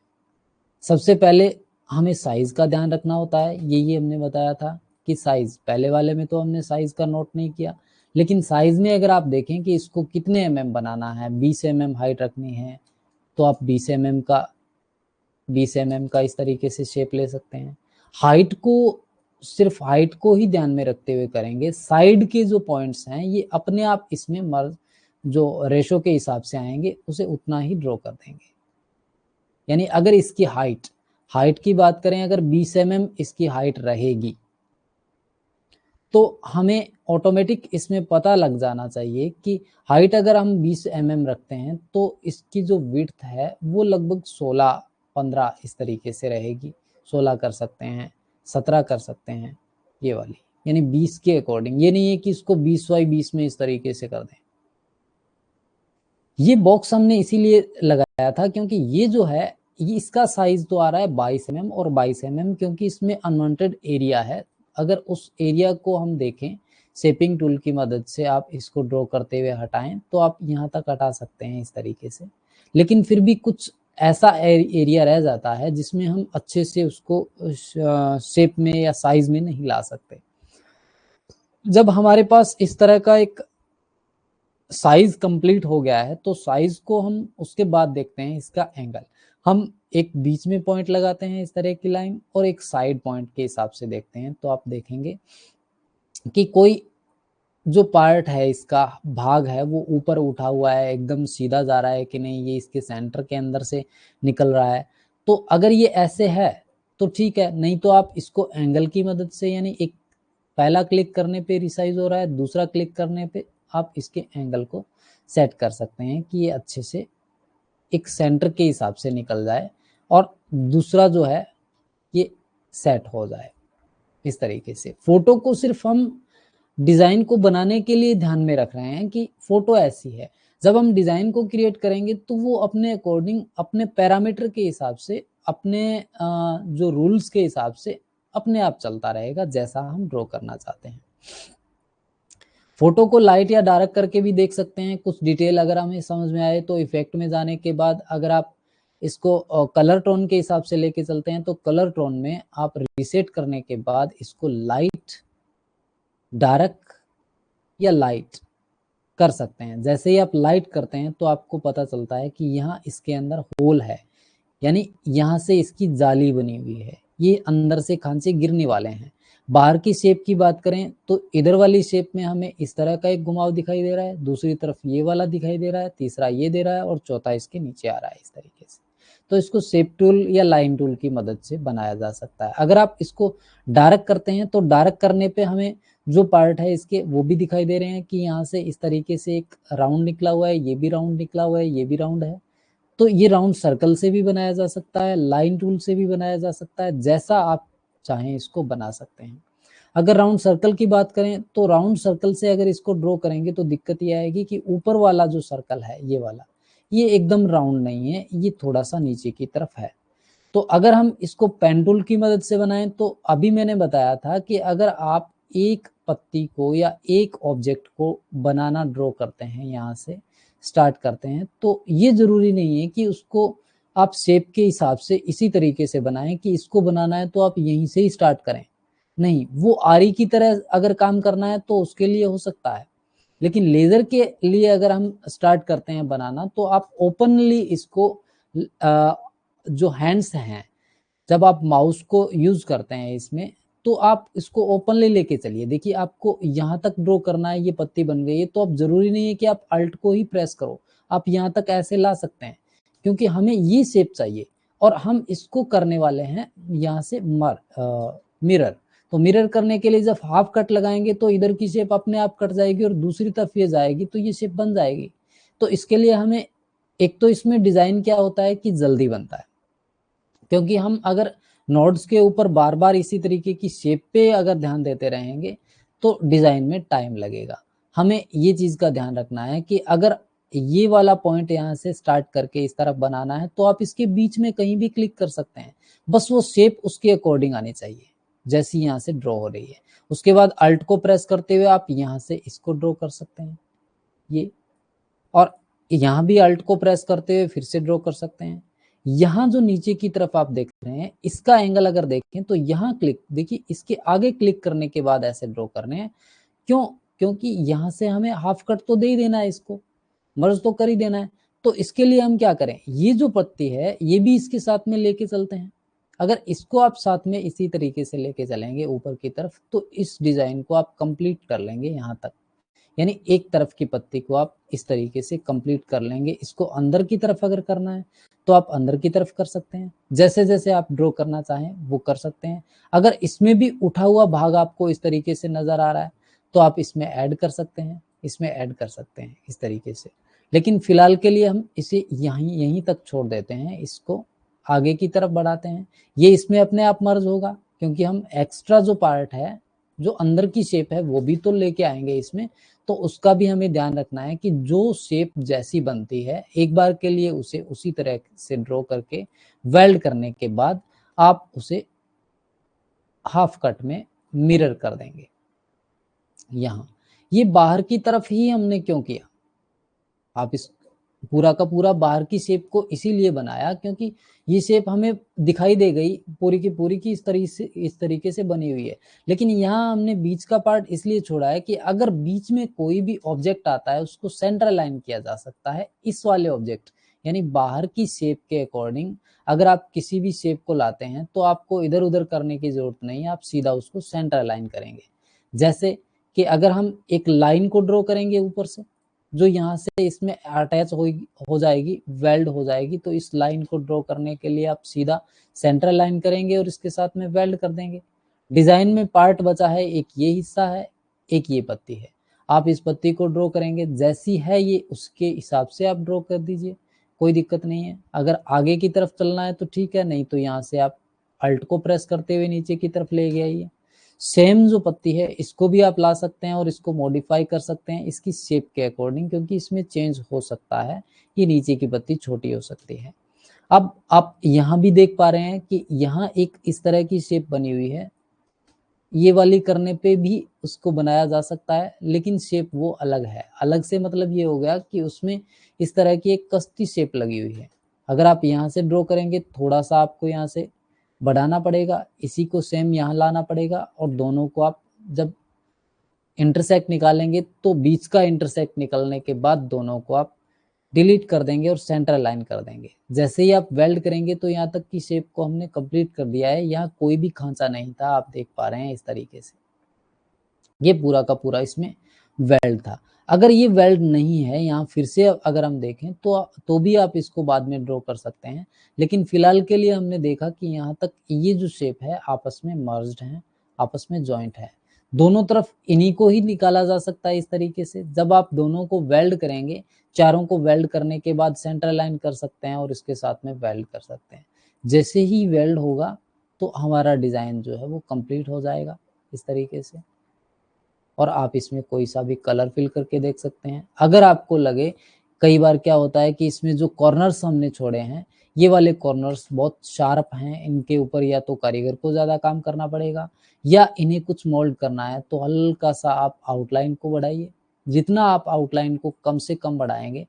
सबसे पहले हमें साइज का ध्यान रखना होता है, यही हमने बताया था कि साइज, पहले वाले में तो हमने साइज का नोट नहीं किया, लेकिन साइज में अगर आप देखें कि इसको कितने mm बनाना है, 20 mm हाइट रखनी है तो आप 20 mm का इस तरीके से शेप ले सकते हैं। हाइट को सिर्फ हाइट को ही ध्यान में रखते हुए करेंगे, साइड के जो पॉइंट्स हैं ये अपने आप इसमें मर्ज जो रेशो के हिसाब से आएंगे उसे उतना ही ड्रॉ कर देंगे। यानी अगर इसकी हाइट की बात करें, अगर 20 mm इसकी हाइट रहेगी तो हमें ऑटोमेटिक इसमें पता लग जाना चाहिए कि हाइट अगर हम 20 mm रखते हैं तो इसकी जो विड्थ है वो लगभग 16-15 इस तरीके से रहेगी। 16 कर सकते हैं, 17 कर सकते हैं ये वाली, यानी 20 के अकॉर्डिंग। ये नहीं है कि इसको 20x20 में इस तरीके से कर दें। ये बॉक्स हमने इसीलिए लगाया था क्योंकि ये जो है ये इसका साइज तो आ रहा है 22 mm और 22 mm, क्योंकि इसमें अनवांटेड एरिया है। अगर उस एरिया को हम देखें शेपिंग टूल की मदद से आप इसको ड्रॉ करते हुए हटाएं तो आप यहाँ तक हटा सकते हैं इस तरीके से, लेकिन फिर भी कुछ ऐसा एरिया रह जाता है जिसमें हम अच्छे से उसको शेप में या साइज में नहीं ला सकते। जब हमारे पास इस तरह का एक साइज कंप्लीट हो गया है तो साइज को हम उसके बाद देखते हैं इसका एंगल। हम एक बीच में पॉइंट लगाते हैं इस तरह की लाइन और एक साइड पॉइंट के हिसाब से देखते हैं, तो आप देखेंगे कि कोई जो पार्ट है इसका भाग है वो ऊपर उठा हुआ है, एकदम सीधा जा रहा है कि नहीं, ये इसके सेंटर के अंदर से निकल रहा है। तो अगर ये ऐसे है तो ठीक है, नहीं तो आप इसको एंगल की मदद से, यानी एक पहला क्लिक करने पे रिसाइज हो रहा है, दूसरा क्लिक करने पे आप इसके एंगल को सेट कर सकते हैं कि ये अच्छे से एक सेंटर के हिसाब से निकल जाए और दूसरा जो है ये सेट हो जाए इस तरीके से। फोटो को सिर्फ हम डिजाइन को बनाने के लिए ध्यान में रख रहे हैं कि फोटो ऐसी है। जब हम डिजाइन को क्रिएट करेंगे तो वो अपने अकॉर्डिंग अपने पैरामीटर के हिसाब से, अपने जो रूल्स के हिसाब से अपने आप चलता रहेगा जैसा हम ड्रॉ करना चाहते हैं। फोटो को लाइट या डार्क करके भी देख सकते हैं। कुछ डिटेल अगर हमें समझ में आए तो इफेक्ट में जाने के बाद अगर आप इसको कलर टोन के हिसाब से लेके चलते हैं तो कलर टोन में आप रीसेट करने के बाद इसको लाइट, डार्क या लाइट कर सकते हैं। जैसे ही आप लाइट करते हैं तो आपको पता चलता है कि यहाँ इसके अंदर होल है, यानी यहाँ से इसकी जाली बनी हुई है, ये अंदर से खांचे गिरने वाले हैं। बाहर की शेप की बात करें तो इधर वाली शेप में हमें इस तरह का एक घुमाव दिखाई दे रहा है, दूसरी तरफ ये वाला दिखाई दे रहा है, तीसरा ये दे रहा है और चौथा इसके नीचे आ रहा है इस तरीके से। तो इसको शेप टूल या लाइन टूल की मदद से बनाया जा सकता है। अगर आप इसको डार्क करते हैं तो डार्क करने पे हमें जो पार्ट है इसके वो भी दिखाई दे रहे हैं कि यहाँ से इस तरीके से एक राउंड निकला हुआ है, ये भी राउंड निकला हुआ है, ये भी राउंड है। तो ये राउंड सर्कल से भी बनाया जा सकता है, लाइन टूल से भी बनाया जा सकता है, जैसा आप चाहें इसको बना सकते हैं। अगर राउंड सर्कल की बात करें तो राउंड सर्कल से अगर इसको ड्रॉ करेंगे तो दिक्कत ये आएगी कि ऊपर वाला जो सर्कल है ये वाला, ये एकदम राउंड नहीं है, ये थोड़ा सा नीचे की तरफ है। तो अगर हम इसको पेन टूल की मदद से बनाएं तो अभी मैंने बताया था कि अगर आप एक पत्ती को या एक ऑब्जेक्ट को बनाना ड्रॉ करते हैं, यहाँ से स्टार्ट करते हैं, तो ये जरूरी नहीं है कि उसको आप शेप के हिसाब से इसी तरीके से बनाएं कि इसको बनाना है तो आप यहीं से ही स्टार्ट करें। नहीं, वो आरी की तरह अगर काम करना है तो उसके लिए हो सकता है, लेकिन लेजर के लिए अगर हम स्टार्ट करते हैं बनाना तो आप ओपनली इसको जो हैंड्स हैं, जब आप माउस को यूज करते हैं इसमें तो आप इसको ओपनली लेके चलिए। देखिए आपको यहाँ तक ड्रॉ करना है, ये पत्ती बन गई है, तो अब जरूरी नहीं है कि आप अल्ट को ही प्रेस करो, आप यहाँ तक ऐसे ला सकते हैं क्योंकि हमें ये शेप चाहिए और हम इसको करने वाले हैं यहाँ से मिरर। तो मिरर करने के लिए जब हाफ कट लगाएंगे तो इधर की शेप अपने आप कट जाएगी और दूसरी तरफ ये जाएगी तो ये शेप बन जाएगी। तो इसके लिए हमें एक तो इसमें डिजाइन क्या होता है कि जल्दी बनता है, क्योंकि हम अगर नोड्स के ऊपर बार बार इसी तरीके की शेप पे अगर ध्यान देते रहेंगे तो डिज़ाइन में टाइम लगेगा। हमें ये चीज़ का ध्यान रखना है कि अगर ये वाला पॉइंट यहाँ से स्टार्ट करके इस तरफ बनाना है तो आप इसके बीच में कहीं भी क्लिक कर सकते हैं, बस वो शेप उसके अकॉर्डिंग आनी चाहिए जैसी यहाँ से ड्रॉ हो रही है। उसके बाद अल्ट को प्रेस करते हुए आप यहाँ से इसको ड्रॉ कर सकते हैं ये, और यहाँ भी अल्ट को प्रेस करते हुए फिर से ड्रॉ कर सकते हैं। यहाँ जो नीचे की तरफ आप देख रहे हैं इसका एंगल अगर देखें तो यहाँ क्लिक, देखिए इसके आगे क्लिक करने के बाद ऐसे ड्रॉ करने हैं। क्यों? क्योंकि यहाँ से हमें हाफ कट तो दे ही देना है, इसको मर्ज तो कर ही देना है। तो इसके लिए हम क्या करें, ये जो पत्ती है ये भी इसके साथ में लेके चलते हैं। अगर इसको आप साथ में इसी तरीके से लेके चलेंगे ऊपर की तरफ तो इस डिजाइन को आप कंप्लीट कर लेंगे यहाँ तक, यानी एक तरफ की पत्ती को आप इस तरीके से कंप्लीट कर लेंगे। इसको अंदर की तरफ अगर करना है तो आप अंदर की तरफ कर सकते हैं, जैसे जैसे आप ड्रॉ करना चाहें वो कर सकते हैं। अगर इसमें भी उठा हुआ भाग आपको इस तरीके से नजर आ रहा है तो आप इसमें ऐड कर सकते हैं, इसमें ऐड कर सकते हैं इस तरीके से। लेकिन फिलहाल के लिए हम इसे यहीं तक छोड़ देते हैं, इसको आगे की तरफ बढ़ाते हैं। ये इसमें अपने आप मर्ज होगा क्योंकि हम एक्स्ट्रा जो पार्ट है, जो अंदर की शेप है वो भी तो लेके आएंगे इसमें, तो उसका भी हमें ध्यान रखना है कि जो शेप जैसी बनती है एक बार के लिए उसे उसी तरह से ड्रॉ करके वेल्ड करने के बाद आप उसे हाफ कट में मिरर कर देंगे। यहाँ ये बाहर की तरफ ही हमने क्यों किया, आप इस पूरा का पूरा बाहर की शेप को इसीलिए बनाया क्योंकि ये शेप हमें दिखाई दे गई पूरी की पूरी की इस तरीके से बनी हुई है। लेकिन यहाँ हमने बीच का पार्ट इसलिए छोड़ा है कि अगर बीच में कोई भी ऑब्जेक्ट आता है उसको सेंटर अलाइन किया जा सकता है इस वाले ऑब्जेक्ट, यानी बाहर की शेप के अकॉर्डिंग अगर आप किसी भी शेप को लाते हैं तो आपको इधर उधर करने की जरूरत नहीं है, आप सीधा उसको सेंटर अलाइन करेंगे। जैसे कि अगर हम एक लाइन को ड्रॉ करेंगे ऊपर से जो यहाँ से इसमें अटैच हो जाएगी, वेल्ड हो जाएगी, तो इस लाइन को ड्रॉ करने के लिए आप सीधा सेंट्रल लाइन करेंगे और इसके साथ में वेल्ड कर देंगे। डिजाइन में पार्ट बचा है, एक ये हिस्सा है, एक ये पत्ती है। आप इस पत्ती को ड्रॉ करेंगे जैसी है ये उसके हिसाब से आप ड्रॉ कर दीजिए, कोई दिक्कत नहीं है। अगर आगे की तरफ चलना है तो ठीक है, नहीं तो यहाँ से आप अल्ट को प्रेस करते हुए नीचे की तरफ ले गए आइए। सेम जो पत्ती है इसको भी आप ला सकते हैं और इसको मॉडिफाई कर सकते हैं इसकी शेप के अकॉर्डिंग, क्योंकि इसमें चेंज हो सकता है, ये नीचे की पत्ती छोटी हो सकती है। अब आप यहाँ भी देख पा रहे हैं कि यहाँ एक इस तरह की शेप बनी हुई है, ये वाली करने पे भी उसको बनाया जा सकता है, लेकिन शेप वो अलग है। अलग से मतलब ये हो गया कि उसमें इस तरह की एक कश्ती शेप लगी हुई है। अगर आप यहाँ से ड्रॉ करेंगे थोड़ा सा आपको यहाँ से बढ़ाना पड़ेगा, इसी को सेम यहाँ लाना पड़ेगा और दोनों को आप जब इंटरसेक्ट निकालेंगे तो बीच का इंटरसेक्ट निकलने के बाद दोनों को आप डिलीट कर देंगे और सेंटर अलाइन कर देंगे। जैसे ही आप वेल्ड करेंगे तो यहाँ तक की शेप को हमने कंप्लीट कर दिया है, यहाँ कोई भी खांचा नहीं था, आप देख पा रहे हैं इस तरीके से ये पूरा का पूरा इसमें वेल्ड था। अगर ये वेल्ड नहीं है यहाँ फिर से अगर हम देखें तो भी आप इसको बाद में ड्रॉ कर सकते हैं, लेकिन फिलहाल के लिए हमने देखा कि यहाँ तक ये जो शेप है आपस में मर्ज्ड है, आपस में जॉइंट है। दोनों तरफ इन्हीं को ही निकाला जा सकता है इस तरीके से। जब आप दोनों को वेल्ड करेंगे, चारों को वेल्ड करने के बाद सेंटर लाइन कर सकते हैं और इसके साथ में वेल्ड कर सकते हैं। जैसे ही वेल्ड होगा तो हमारा डिजाइन जो है वो कंप्लीट हो जाएगा इस तरीके से। और आप इसमें कोई सा भी कलर फिल करके देख सकते हैं। अगर आपको लगे, कई बार क्या होता है कि इसमें जो कॉर्नर्स हमने छोड़े हैं ये वाले कॉर्नर्स बहुत शार्प हैं, इनके ऊपर या तो कारीगर को ज़्यादा काम करना पड़ेगा या इन्हें कुछ मोल्ड करना है, तो हल्का सा आप आउटलाइन को बढ़ाइए। जितना आप आउटलाइन को कम से कम बढ़ाएंगे,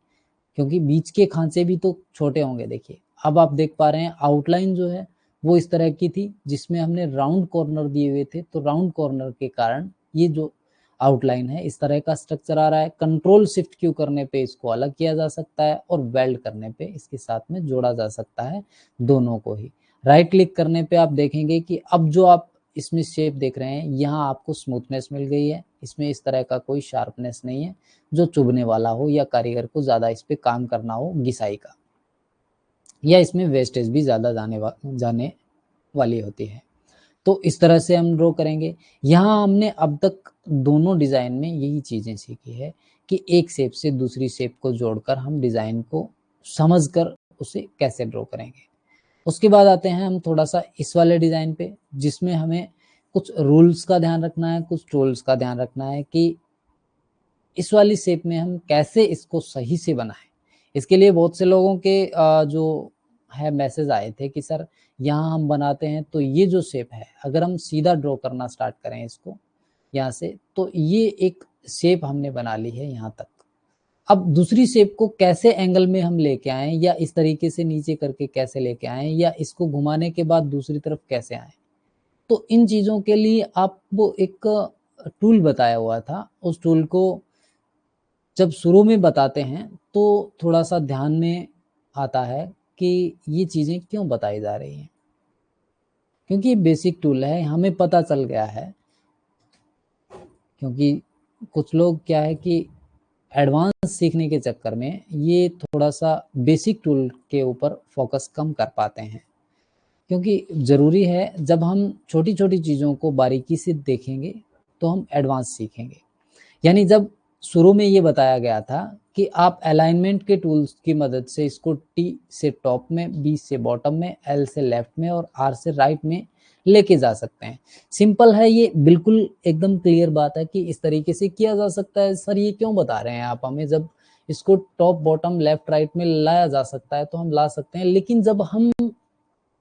क्योंकि बीच के खांचे भी तो छोटे होंगे। देखिए अब आप देख पा रहे हैं आउटलाइन जो है वो इस तरह की थी जिसमें हमने राउंड कॉर्नर दिए हुए थे, तो राउंड कॉर्नर के कारण ये जो आउटलाइन है इस तरह का स्ट्रक्चर आ रहा है। कंट्रोल शिफ्ट क्यू करने पे इसको अलग किया जा सकता है और वेल्ड करने पे इसके साथ में जोड़ा जा सकता है दोनों को ही। राइट क्लिक करने पे आप देखेंगे कि अब जो आप इसमें शेप देख रहे हैं यहाँ आपको स्मूथनेस मिल गई है, इसमें इस तरह का कोई शार्पनेस नहीं है जो चुभने वाला हो या कारीगर को ज़्यादा इस पे काम करना हो घिसाई का, या इसमें वेस्टेज भी ज़्यादा जाने वाली होती है। तो इस तरह से हम ड्रॉ करेंगे। यहाँ हमने अब तक दोनों डिज़ाइन में यही चीज़ें सीखी है कि एक शेप से दूसरी शेप को जोड़कर हम डिज़ाइन को समझकर उसे कैसे ड्रॉ करेंगे। उसके बाद आते हैं हम थोड़ा सा इस वाले डिज़ाइन पे, जिसमें हमें कुछ रूल्स का ध्यान रखना है, कुछ टूल्स का ध्यान रखना है कि इस वाली शेप में हम कैसे इसको सही से बनाएं। इसके लिए बहुत से लोगों के जो है मैसेज आए थे कि सर यहाँ हम बनाते हैं तो ये जो शेप है, अगर हम सीधा ड्रॉ करना स्टार्ट करें इसको यहाँ से, तो ये एक शेप हमने बना ली है यहाँ तक। अब दूसरी शेप को कैसे एंगल में हम लेके आएं, या इस तरीके से नीचे करके कैसे लेके आएं, या इसको घुमाने के बाद दूसरी तरफ कैसे आएं, तो इन चीज़ों के लिए आपको एक टूल बताया हुआ था। उस टूल को जब शुरू में बताते हैं तो थोड़ा सा ध्यान में आता है कि ये चीज़ें क्यों बताई जा रही हैं, क्योंकि ये बेसिक टूल है, हमें पता चल गया है। क्योंकि कुछ लोग क्या है कि एडवांस सीखने के चक्कर में ये थोड़ा सा बेसिक टूल के ऊपर फोकस कम कर पाते हैं, क्योंकि ज़रूरी है जब हम छोटी छोटी चीज़ों को बारीकी से देखेंगे तो हम एडवांस सीखेंगे। यानी जब शुरू में ये बताया गया था कि आप अलाइनमेंट के टूल्स की मदद से इसको टी से टॉप में, बी से बॉटम में, एल से लेफ्ट में और आर से राइट में लेके जा सकते हैं। सिंपल है ये, बिल्कुल एकदम क्लियर बात है कि इस तरीके से किया जा सकता है। सर ये क्यों बता रहे हैं आप हमें, जब इसको टॉप बॉटम लेफ्ट राइट में लाया जा सकता है तो हम ला सकते हैं। लेकिन जब हम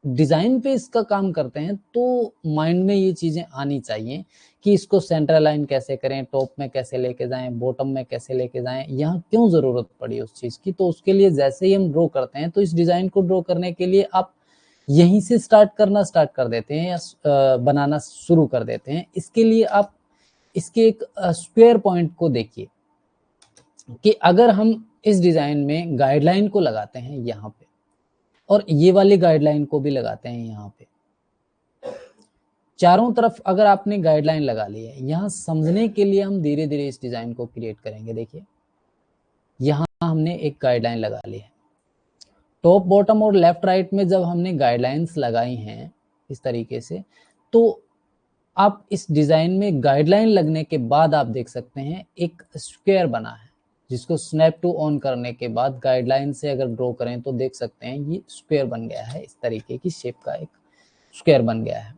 डिजाइन पे इसका काम करते हैं तो माइंड में ये चीजें आनी चाहिए कि इसको सेंटर लाइन कैसे करें, टॉप में कैसे लेके जाएं, बॉटम में कैसे लेके जाएं, यहाँ क्यों जरूरत पड़ी उस चीज की। तो उसके लिए जैसे ही हम ड्रॉ करते हैं तो इस डिजाइन को ड्रॉ करने के लिए आप यहीं से स्टार्ट कर देते हैं या बनाना शुरू कर देते हैं। इसके लिए आप इसके एक स्क्वायर पॉइंट को देखिए कि अगर हम इस डिजाइन में गाइडलाइन को लगाते हैं यहाँ पे, और ये वाली गाइडलाइन को भी लगाते हैं यहाँ पे, चारों तरफ अगर आपने गाइडलाइन लगा ली है, यहाँ समझने के लिए हम धीरे धीरे इस डिजाइन को क्रिएट करेंगे। देखिए यहाँ हमने एक गाइडलाइन लगा ली है। टॉप बॉटम और लेफ्ट राइट में जब हमने गाइडलाइंस लगाई हैं इस तरीके से, तो आप इस डिजाइन में गाइडलाइन लगने के बाद आप देख सकते हैं एक स्क्वायर बना है, जिसको स्नैप टू ऑन करने के बाद गाइडलाइन से अगर ड्रॉ करें तो देख सकते हैं ये स्क्वायर बन गया है। इस तरीके की शेप का एक स्क्वायर बन गया है।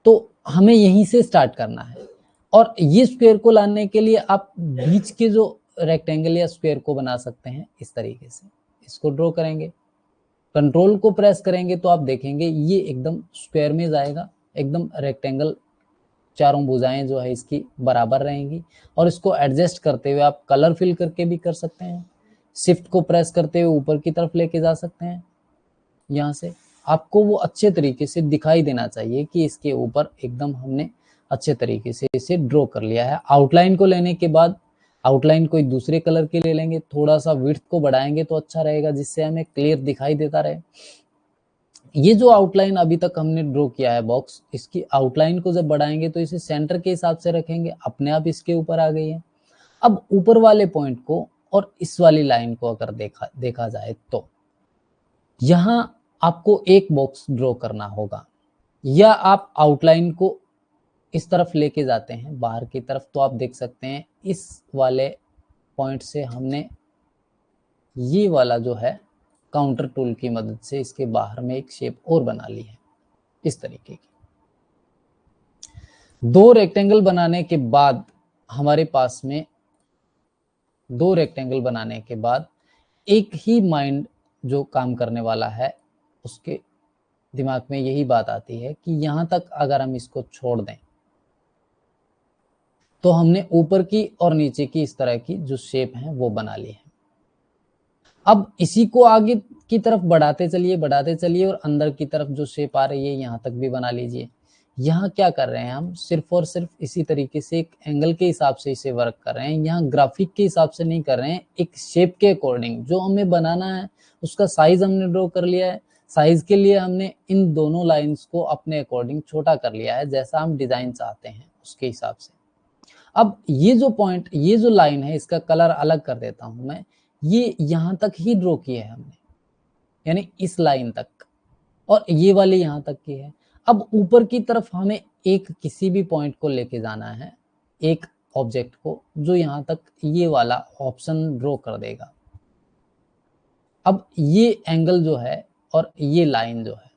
तो हमें यहीं से स्टार्ट करना है, और ये स्क्वायर को लाने के लिए आप बीच के जो रेक्टेंगल या स्क्वायर को बना सकते हैं इस तरीके से। इसको ड्रॉ करेंगे, कंट्रोल को प्रेस करेंगे तो आप देखेंगे ये एकदम स्क्वायर में जाएगा, एकदम रेक्टेंगल, चारों भुजाएं जो है इसकी बराबर रहेंगी। और इसको एडजस्ट करते हुए आप कलर फिल करके भी कर सकते हैं, शिफ्ट को प्रेस करते हुए ऊपर की तरफ लेके जा सकते हैं। यहाँ से आपको वो अच्छे तरीके से दिखाई देना चाहिए कि इसके ऊपर एकदम हमने अच्छे तरीके से इसे ड्रॉ कर लिया है। आउटलाइन को लेने के बाद आउटलाइन कोई दूसरे कलर की ले लेंगे, थोड़ा सा विड्थ को बढ़ाएंगे तो अच्छा रहेगा, जिससे हमें क्लियर दिखाई देता रहे। ये जो आउटलाइन अभी तक हमने ड्रॉ किया है बॉक्स, इसकी आउटलाइन को जब बढ़ाएंगे तो इसे सेंटर के हिसाब से रखेंगे, अपने आप इसके ऊपर आ गई है। अब ऊपर वाले पॉइंट को और इस वाली लाइन को अगर देखा जाए तो यहाँ आपको एक बॉक्स ड्रॉ करना होगा, या आप आउटलाइन को इस तरफ लेके जाते हैं बाहर की तरफ, तो आप देख सकते हैं इस वाले पॉइंट से हमने ये वाला जो है काउंटर टूल की मदद से इसके बाहर में एक शेप और बना ली है इस तरीके की। दो रेक्टेंगल बनाने के बाद हमारे पास में एक ही माइंड जो काम करने वाला है उसके दिमाग में यही बात आती है कि यहां तक अगर हम इसको छोड़ दें तो हमने ऊपर की और नीचे की इस तरह की जो शेप है वो बना ली है। अब इसी को आगे की तरफ बढ़ाते चलिए और अंदर की तरफ जो शेप आ रही है यहाँ तक भी बना लीजिए। यहाँ क्या कर रहे हैं हम, सिर्फ और सिर्फ इसी तरीके से एक एंगल के हिसाब से इसे वर्क कर रहे हैं। यहाँ ग्राफिक के हिसाब से नहीं कर रहे हैं, एक शेप के अकॉर्डिंग जो हमें बनाना है उसका साइज हमने ड्रॉ कर लिया है। साइज के लिए हमने इन दोनों लाइंस को अपने अकॉर्डिंग छोटा कर लिया है, जैसा हम डिजाइन चाहते हैं उसके हिसाब से। अब ये जो पॉइंट, ये जो लाइन है, इसका कलर अलग कर देता हूं मैं। ये यहां तक ही ड्रॉ किया है हमने, यानी इस लाइन तक, और ये वाली यहां तक की है। अब ऊपर की तरफ हमें एक किसी भी पॉइंट को लेके जाना है, एक ऑब्जेक्ट को, जो यहां तक ये वाला ऑप्शन ड्रॉ कर देगा। अब ये एंगल जो है और ये लाइन जो है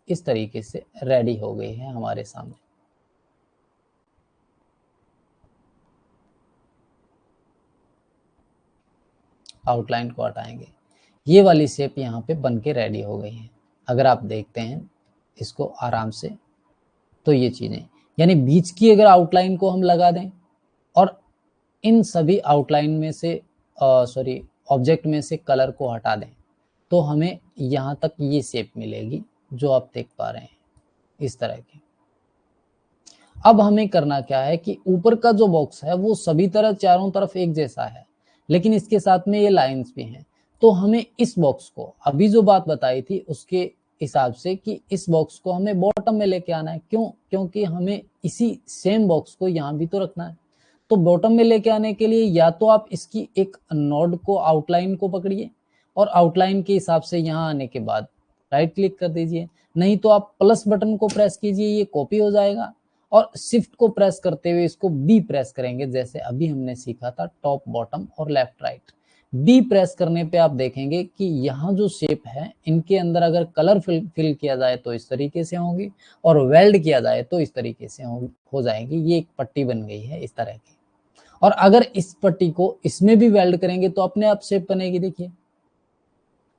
इस तरीके से रेडी हो गई है हमारे सामने। आउटलाइन को हटाएंगे, ये वाली शेप यहाँ पे बन के रेडी हो गई है। अगर आप देखते हैं इसको आराम से, तो ये चीज़ें, यानी बीच की अगर आउटलाइन को हम लगा दें और इन सभी आउटलाइन में से सॉरी ऑब्जेक्ट में से कलर को हटा दें, तो हमें यहाँ तक ये शेप मिलेगी जो आप देख पा रहे हैं, इस तरह की। अब हमें करना क्या है कि ऊपर का जो बॉक्स है वो सभी तरह चारों तरफ एक जैसा है, लेकिन इसके साथ में ये लाइंस भी हैं। तो हमें इस बॉक्स को, अभी जो बात बताई थी उसके हिसाब से, कि इस बॉक्स को हमें बॉटम में लेके आना है। क्यों? क्योंकि हमें इसी सेम बॉक्स को यहाँ भी तो रखना है। तो बॉटम में लेके आने के लिए या तो आप इसकी एक नोड को, आउटलाइन को पकड़िए और आउटलाइन के हिसाब से यहाँ आने के बाद राइट क्लिक कर दीजिए, नहीं तो आप प्लस बटन को प्रेस कीजिए, ये कॉपी हो जाएगा। और शिफ्ट को प्रेस करते हुए इसको बी प्रेस करेंगे, जैसे अभी हमने सीखा था टॉप, बॉटम और लेफ्ट राइट। बी प्रेस करने पे आप देखेंगे कि यहाँ जो शेप है इनके अंदर अगर कलर फिल किया जाए तो इस तरीके से होंगी, और वेल्ड किया जाए तो इस तरीके से हो जाएगी। ये एक पट्टी बन गई है इस तरह की। और अगर इस पट्टी को इसमें भी वेल्ड करेंगे तो अपने आप शेप बनेगी, देखिए।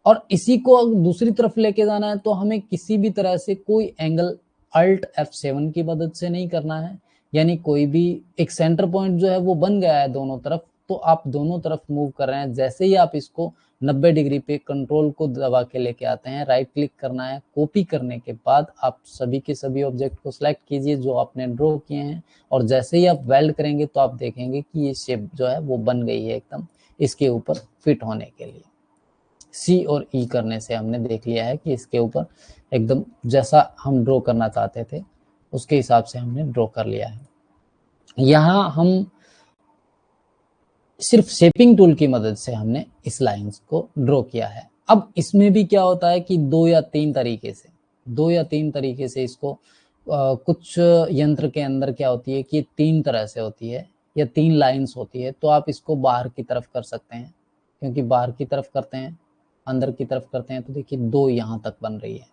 और इसी को दूसरी तरफ लेके जाना है तो हमें किसी भी तरह से कोई एंगल अल्ट F7 की मदद से नहीं करना है, यानी कोई भी एक सेंटर पॉइंट जो है वो बन गया है दोनों तरफ, तो आप दोनों तरफ मूव कर रहे हैं। जैसे ही आप इसको 90 डिग्री पे कंट्रोल को दबा के लेके आते हैं, राइट क्लिक करना है, कॉपी करने के बाद आप सभी के सभी ऑब्जेक्ट को सिलेक्ट कीजिए जो आपने ड्रॉ किए हैं, और जैसे ही आप वेल्ड करेंगे तो आप देखेंगे कि ये शेप जो है वो बन गई है एकदम इसके ऊपर फिट होने के लिए। सी और ई करने से हमने देख लिया है कि इसके ऊपर एकदम जैसा हम ड्रॉ करना चाहते थे उसके हिसाब से हमने ड्रॉ कर लिया है। यहाँ हम सिर्फ शेपिंग टूल की मदद से हमने इस लाइंस को ड्रॉ किया है। अब इसमें भी क्या होता है कि दो या तीन तरीके से इसको कुछ यंत्र के अंदर क्या होती है कि 3 तरह से होती है या 3 लाइंस होती है। तो आप इसको बाहर की तरफ कर सकते हैं, क्योंकि बाहर की तरफ करते हैं, अंदर की तरफ करते हैं तो देखिए 2 यहाँ तक बन रही है।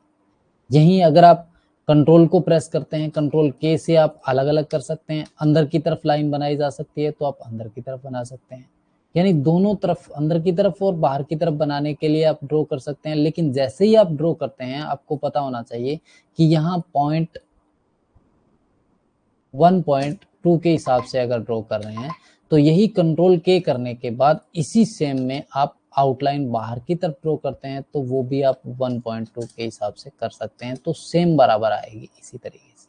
यहीं अगर आप कंट्रोल को प्रेस करते हैं, कंट्रोल के से आप अलग अलग कर सकते हैं, अंदर की तरफ लाइन बनाई जा सकती है तो आप अंदर की तरफ बना सकते हैं। यानी दोनों तरफ, अंदर की तरफ और बाहर की तरफ बनाने के लिए आप ड्रॉ कर सकते हैं। लेकिन जैसे ही आप ड्रॉ करते हैं आपको पता होना चाहिए कि यहाँ 1.2 के हिसाब से अगर ड्रॉ कर रहे हैं तो यही कंट्रोल के करने के बाद इसी सेम में आप आउटलाइन बाहर की तरफ ड्रॉ करते हैं तो वो भी आप 1.2 के हिसाब से कर सकते हैं, तो सेम बराबर आएगी इसी तरीके से।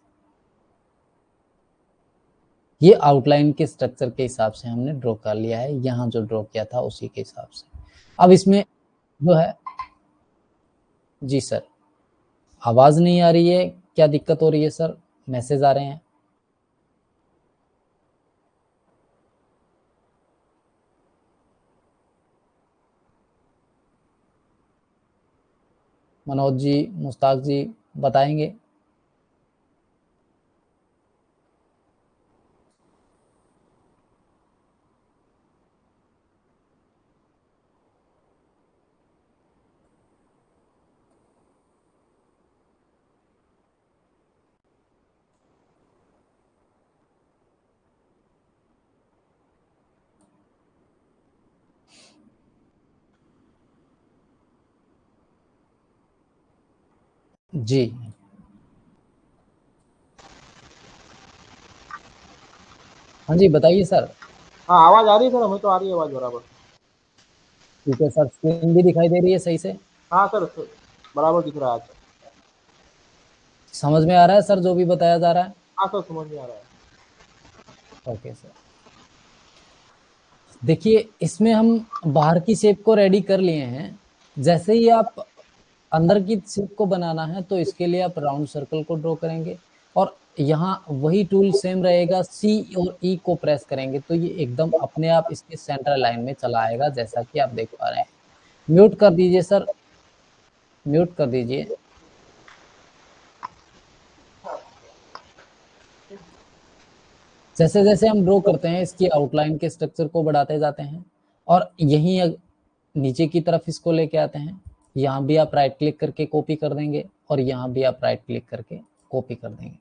ये आउटलाइन के स्ट्रक्चर के हिसाब से हमने ड्रॉ कर लिया है, यहाँ जो ड्रॉ किया था उसी के हिसाब से। अब इसमें जो है, जी सर आवाज नहीं आ रही है, क्या दिक्कत हो रही है सर? मैसेज आ रहे हैं। मनोज जी, मुश्ताक जी बताएंगे। जी हाँ जी बताइए सर। हाँ आवाज आ रही है सर, हमें तो आ रही है आवाज बराबर। ठीक है सर, स्क्रीन भी दिखाई दे रही है सही से? हाँ सर बराबर दिख रहा है सर। समझ में आ रहा है सर जो भी बताया जा रहा है? हाँ सर समझ में आ रहा है। ओके सर, देखिए इसमें हम बाहर की शेप को रेडी कर लिए हैं। जैसे ही आप अंदर की शेप को बनाना है तो इसके लिए आप राउंड सर्कल को ड्रॉ करेंगे, और यहाँ वही टूल सेम रहेगा, सी और ई को प्रेस करेंगे तो ये एकदम अपने आप इसके सेंटर लाइन में चला आएगा, जैसा कि आप देख पा रहे हैं। म्यूट कर दीजिए सर, म्यूट कर दीजिए। जैसे जैसे हम ड्रॉ करते हैं इसकी आउटलाइन के स्ट्रक्चर को बढ़ाते जाते हैं, और यहीं नीचे की तरफ इसको लेके आते हैं। यहाँ भी आप राइट क्लिक करके कॉपी कर देंगे और यहाँ भी आप राइट क्लिक करके कॉपी कर देंगे।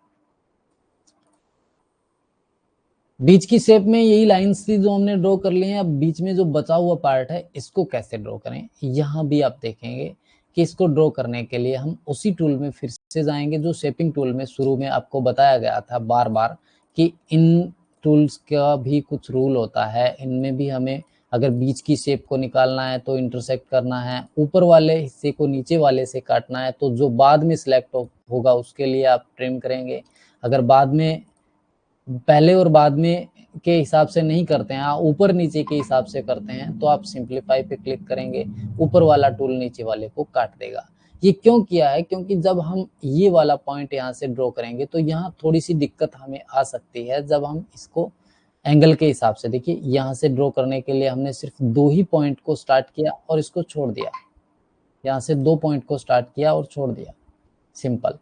बीच की शेप में यही लाइंस थी जो हमने ड्रॉ कर ली हैं। अब बीच में जो बचा हुआ पार्ट है इसको कैसे ड्रॉ करें, यहाँ भी आप देखेंगे कि इसको ड्रॉ करने के लिए हम उसी टूल में फिर से जाएंगे जो शेपिंग टूल में शुरू में आपको बताया गया था बार बार कि इन टूल्स का भी कुछ रूल होता है। इनमें भी हमें अगर बीच की शेप को निकालना है तो इंटरसेक्ट करना है, ऊपर वाले हिस्से को नीचे वाले से काटना है, तो जो बाद में सिलेक्ट होगा उसके लिए आप ट्रिम करेंगे। अगर बाद में पहले और बाद में के हिसाब से नहीं करते हैं, आप ऊपर नीचे के हिसाब से करते हैं, तो आप सिंपलीफाई पे क्लिक करेंगे, ऊपर वाला टूल नीचे वाले को काट देगा। ये क्यों किया है? क्योंकि जब हम ये वाला पॉइंट यहाँ से ड्रॉ करेंगे तो यहाँ थोड़ी सी दिक्कत हमें आ सकती है जब हम इसको एंगल के हिसाब से, देखिए यहाँ से ड्रॉ करने के लिए हमने सिर्फ 2 ही पॉइंट को स्टार्ट किया और इसको छोड़ दिया, यहाँ से 2 पॉइंट को स्टार्ट किया और छोड़ दिया, सिंपल।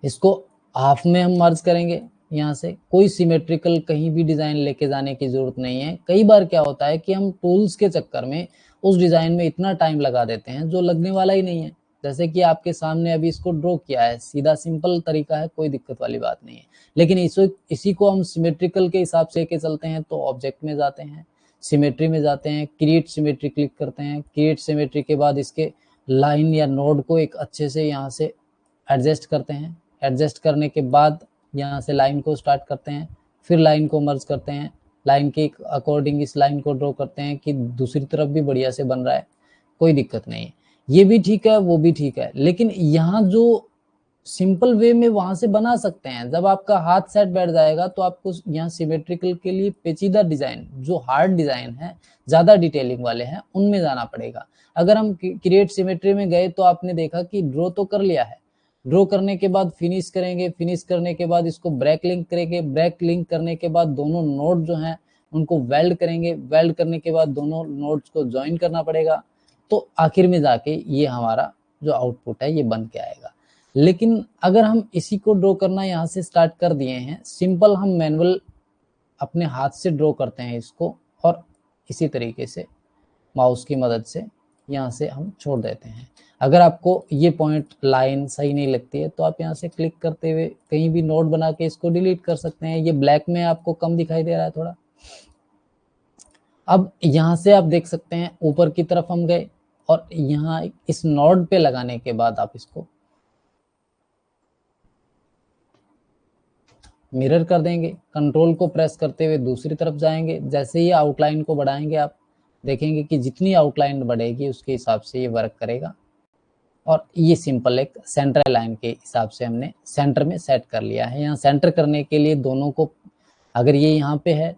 इसको हाफ में हम मर्ज करेंगे, यहाँ से कोई सिमेट्रिकल कहीं भी डिजाइन लेके जाने की जरूरत नहीं है। कई बार क्या होता है कि हम टूल्स के चक्कर में उस डिजाइन में इतना टाइम लगा देते हैं जो लगने वाला ही नहीं है। जैसे कि आपके सामने अभी इसको ड्रॉ किया है, सीधा सिंपल तरीका है, कोई दिक्कत वाली बात नहीं है। लेकिन इसी को हम सिमेट्रिकल के हिसाब से लेके चलते हैं तो ऑब्जेक्ट में जाते हैं, सिमेट्री में जाते हैं, क्रिएट सिमेट्री क्लिक करते हैं। क्रिएट सिमेट्री के बाद इसके लाइन या नोड को एक अच्छे से यहाँ से एडजस्ट करते हैं। एडजस्ट करने के बाद यहाँ से लाइन को स्टार्ट करते हैं, फिर लाइन को मर्ज करते हैं, लाइन के अकॉर्डिंग इस लाइन को ड्रॉ करते हैं कि दूसरी तरफ भी बढ़िया से बन रहा है, कोई दिक्कत नहीं है। ये भी ठीक है, वो भी ठीक है, लेकिन यहाँ जो सिंपल वे में वहां से बना सकते हैं। जब आपका हाथ सेट बैठ जाएगा तो आपको यहाँ सिमेट्रिकल के लिए पेचीदा डिजाइन, जो हार्ड डिजाइन है, ज्यादा डिटेलिंग वाले हैं, उनमें जाना पड़ेगा। अगर हम क्रिएट सिमेट्री में गए तो आपने देखा कि ड्रॉ तो कर लिया है, ड्रॉ करने के बाद फिनिश करेंगे, फिनिश करने के बाद इसको ब्रेक लिंक करेंगे, ब्रेक लिंक करने के बाद दोनों नोड जो हैं उनको वेल्ड करेंगे, वेल्ड करने के बाद दोनों नोड्स को ज्वाइन करना पड़ेगा, तो आखिर में जाके ये हमारा जो आउटपुट है ये बन के आएगा। लेकिन अगर हम इसी को ड्रॉ करना यहाँ से स्टार्ट कर दिए हैं, सिंपल हम मैनुअल अपने हाथ से ड्रॉ करते हैं इसको, और इसी तरीके से माउस की मदद से यहाँ से हम छोड़ देते हैं। अगर आपको ये पॉइंट लाइन सही नहीं लगती है तो आप यहाँ से क्लिक करते हुए कहीं भी नोट बना के इसको डिलीट कर सकते हैं। ये ब्लैक में आपको कम दिखाई दे रहा है थोड़ा। अब यहाँ से आप देख सकते हैं ऊपर की तरफ हम गए और यहाँ इस नोड पे लगाने के बाद आप इसको मिरर कर देंगे, कंट्रोल को प्रेस करते हुए दूसरी तरफ जाएंगे। जैसे ही आउटलाइन को बढ़ाएंगे आप देखेंगे कि जितनी आउटलाइन बढ़ेगी उसके हिसाब से ये वर्क करेगा। और ये सिंपल एक सेंटर लाइन के हिसाब से हमने सेंटर में सेट कर लिया है। यहाँ सेंटर करने के लिए दोनों को, अगर ये यहाँ पे है,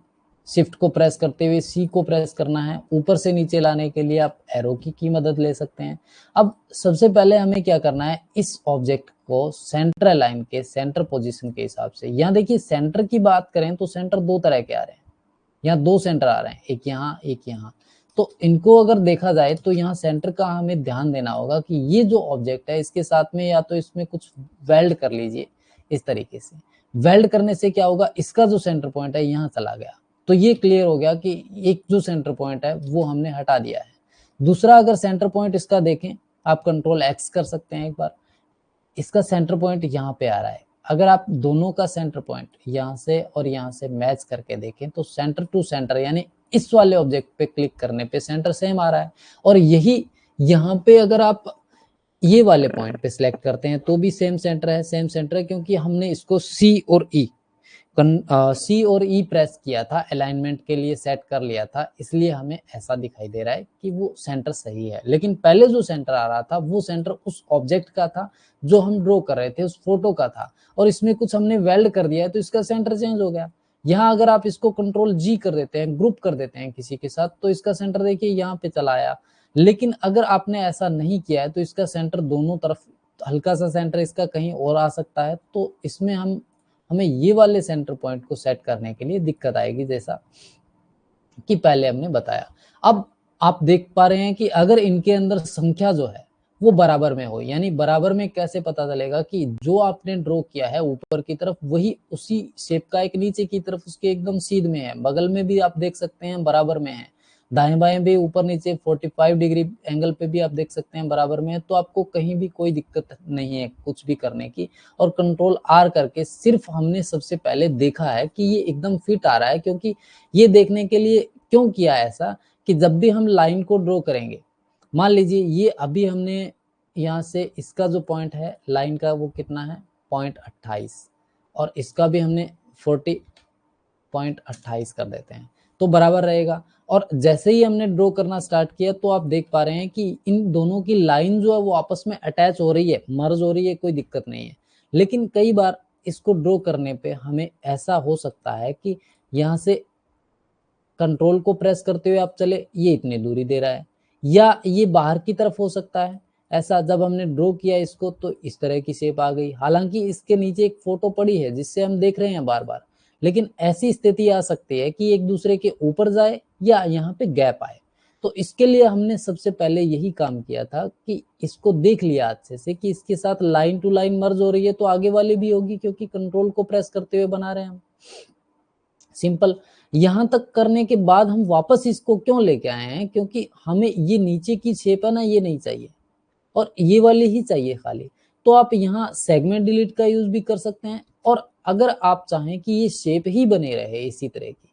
शिफ्ट को प्रेस करते हुए सी को प्रेस करना है। ऊपर से नीचे लाने के लिए आप एरो की मदद ले सकते हैं। अब सबसे पहले हमें क्या करना है, इस ऑब्जेक्ट को सेंटर लाइन के सेंटर पोजीशन के हिसाब से, यहाँ देखिए सेंटर की बात करें तो सेंटर 2 तरह के आ रहे हैं, यहाँ 2 सेंटर आ रहे हैं, एक यहाँ एक यहाँ। तो इनको अगर देखा जाए तो यहाँ सेंटर का हमें ध्यान देना होगा कि ये जो ऑब्जेक्ट है इसके साथ में या तो इसमें कुछ वेल्ड कर लीजिए इस तरीके से। वेल्ड करने से क्या होगा, इसका जो सेंटर पॉइंट है यहाँ चला गया, तो ये क्लियर हो गया कि एक जो सेंटर पॉइंट है वो हमने हटा दिया है। दूसरा, अगर सेंटर पॉइंट इसका देखें, आप कंट्रोल एक्स कर सकते हैं एक बार, इसका सेंटर पॉइंट यहाँ पे आ रहा है। अगर आप दोनों का सेंटर पॉइंट यहाँ से और यहाँ से मैच करके देखें तो सेंटर टू सेंटर, यानी इस वाले ऑब्जेक्ट पे क्लिक करने पे सेंटर सेम आ रहा है। और यही यहाँ पे अगर आप ये वाले पॉइंट पे सिलेक्ट करते हैं तो भी सेम सेंटर है, सेम सेंटर है, क्योंकि हमने इसको सी और ई प्रेस किया था, अलाइनमेंट के लिए सेट कर लिया था, इसलिए हमें ऐसा दिखाई दे रहा है कि वो सेंटर सही है। लेकिन पहले जो सेंटर आ रहा था वो सेंटर उस ऑब्जेक्ट का था जो हम ड्रॉ कर रहे थे, उस फोटो का था, और इसमें कुछ हमने वेल्ड कर दिया है तो इसका सेंटर चेंज हो गया। यहाँ अगर आप इसको कंट्रोल जी कर देते हैं, ग्रुप कर देते हैं किसी के साथ, तो इसका सेंटर देखिए यहाँ पे चला आया। लेकिन अगर आपने ऐसा नहीं किया है तो इसका सेंटर दोनों तरफ, हल्का सा सेंटर इसका कहीं और आ सकता है, तो इसमें हमें ये वाले सेंटर पॉइंट को सेट करने के लिए दिक्कत आएगी, जैसा कि पहले हमने बताया। अब आप देख पा रहे हैं कि अगर इनके अंदर संख्या जो है वो बराबर में हो, यानी बराबर में कैसे पता चलेगा कि जो आपने ड्रॉ किया है ऊपर की तरफ वही उसी शेप का एक नीचे की तरफ उसके एकदम सीध में है, बगल में भी आप देख सकते हैं बराबर में है। दाएं बाएं भी ऊपर नीचे 45 डिग्री एंगल पे भी आप देख सकते हैं बराबर में है, तो आपको कहीं भी कोई दिक्कत नहीं है कुछ भी करने की। और कंट्रोल आर करके सिर्फ हमने सबसे पहले देखा है कि ये एकदम फिट आ रहा है, क्योंकि ये देखने के लिए क्यों किया ऐसा कि जब भी हम लाइन को ड्रॉ करेंगे, मान लीजिए ये अभी हमने यहाँ से इसका जो पॉइंट है लाइन का वो कितना है 0.28, और इसका भी हमने 40.28 कर देते हैं तो बराबर रहेगा। और जैसे ही हमने ड्रॉ करना स्टार्ट किया तो आप देख पा रहे हैं कि इन दोनों की लाइन जो है वो आपस में अटैच हो रही है, मर्ज हो रही है, कोई दिक्कत नहीं है। लेकिन कई बार इसको ड्रॉ करने पे हमें ऐसा हो सकता है कि यहाँ से कंट्रोल को प्रेस करते हुए आप चले, ये इतनी दूरी दे रहा है, या ये बाहर की तरफ हो सकता है ऐसा। जब हमने ड्रॉ किया इसको तो इस तरह की शेप आ गई, हालांकि इसके नीचे एक फोटो पड़ी है जिससे हम देख रहे हैं बार बार, लेकिन ऐसी स्थिति आ सकती है कि एक दूसरे के ऊपर जाए या यहाँ पे गैप आए। तो इसके लिए हमने सबसे पहले यही काम किया था कि इसको देख लिया अच्छे से कि इसके साथ लाइन टू लाइन मर्ज हो रही है तो आगे वाली भी होगी, क्योंकि कंट्रोल को प्रेस करते हुए बना रहे हैं हम। सिंपल। यहां तक करने के बाद हम वापस इसको क्यों लेके आए हैं, क्योंकि हमें ये नीचे की शेप है ना ये नहीं चाहिए और ये वाली ही चाहिए खाली। तो आप यहाँ सेगमेंट डिलीट का यूज भी कर सकते हैं, और अगर आप चाहें कि ये शेप ही बने रहे इसी तरह की,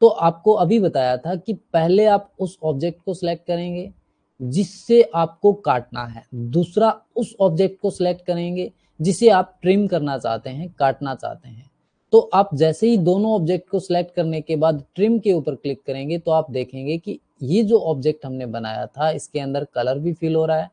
तो आपको अभी बताया था कि पहले आप उस ऑब्जेक्ट को सिलेक्ट करेंगे जिससे आपको काटना है, दूसरा उस ऑब्जेक्ट को सिलेक्ट करेंगे जिसे आप ट्रिम करना चाहते हैं, काटना चाहते हैं। तो आप जैसे ही दोनों ऑब्जेक्ट को सिलेक्ट करने के बाद ट्रिम के ऊपर क्लिक करेंगे तो आप देखेंगे कि ये जो ऑब्जेक्ट हमने बनाया था इसके अंदर कलर भी फिल हो रहा है।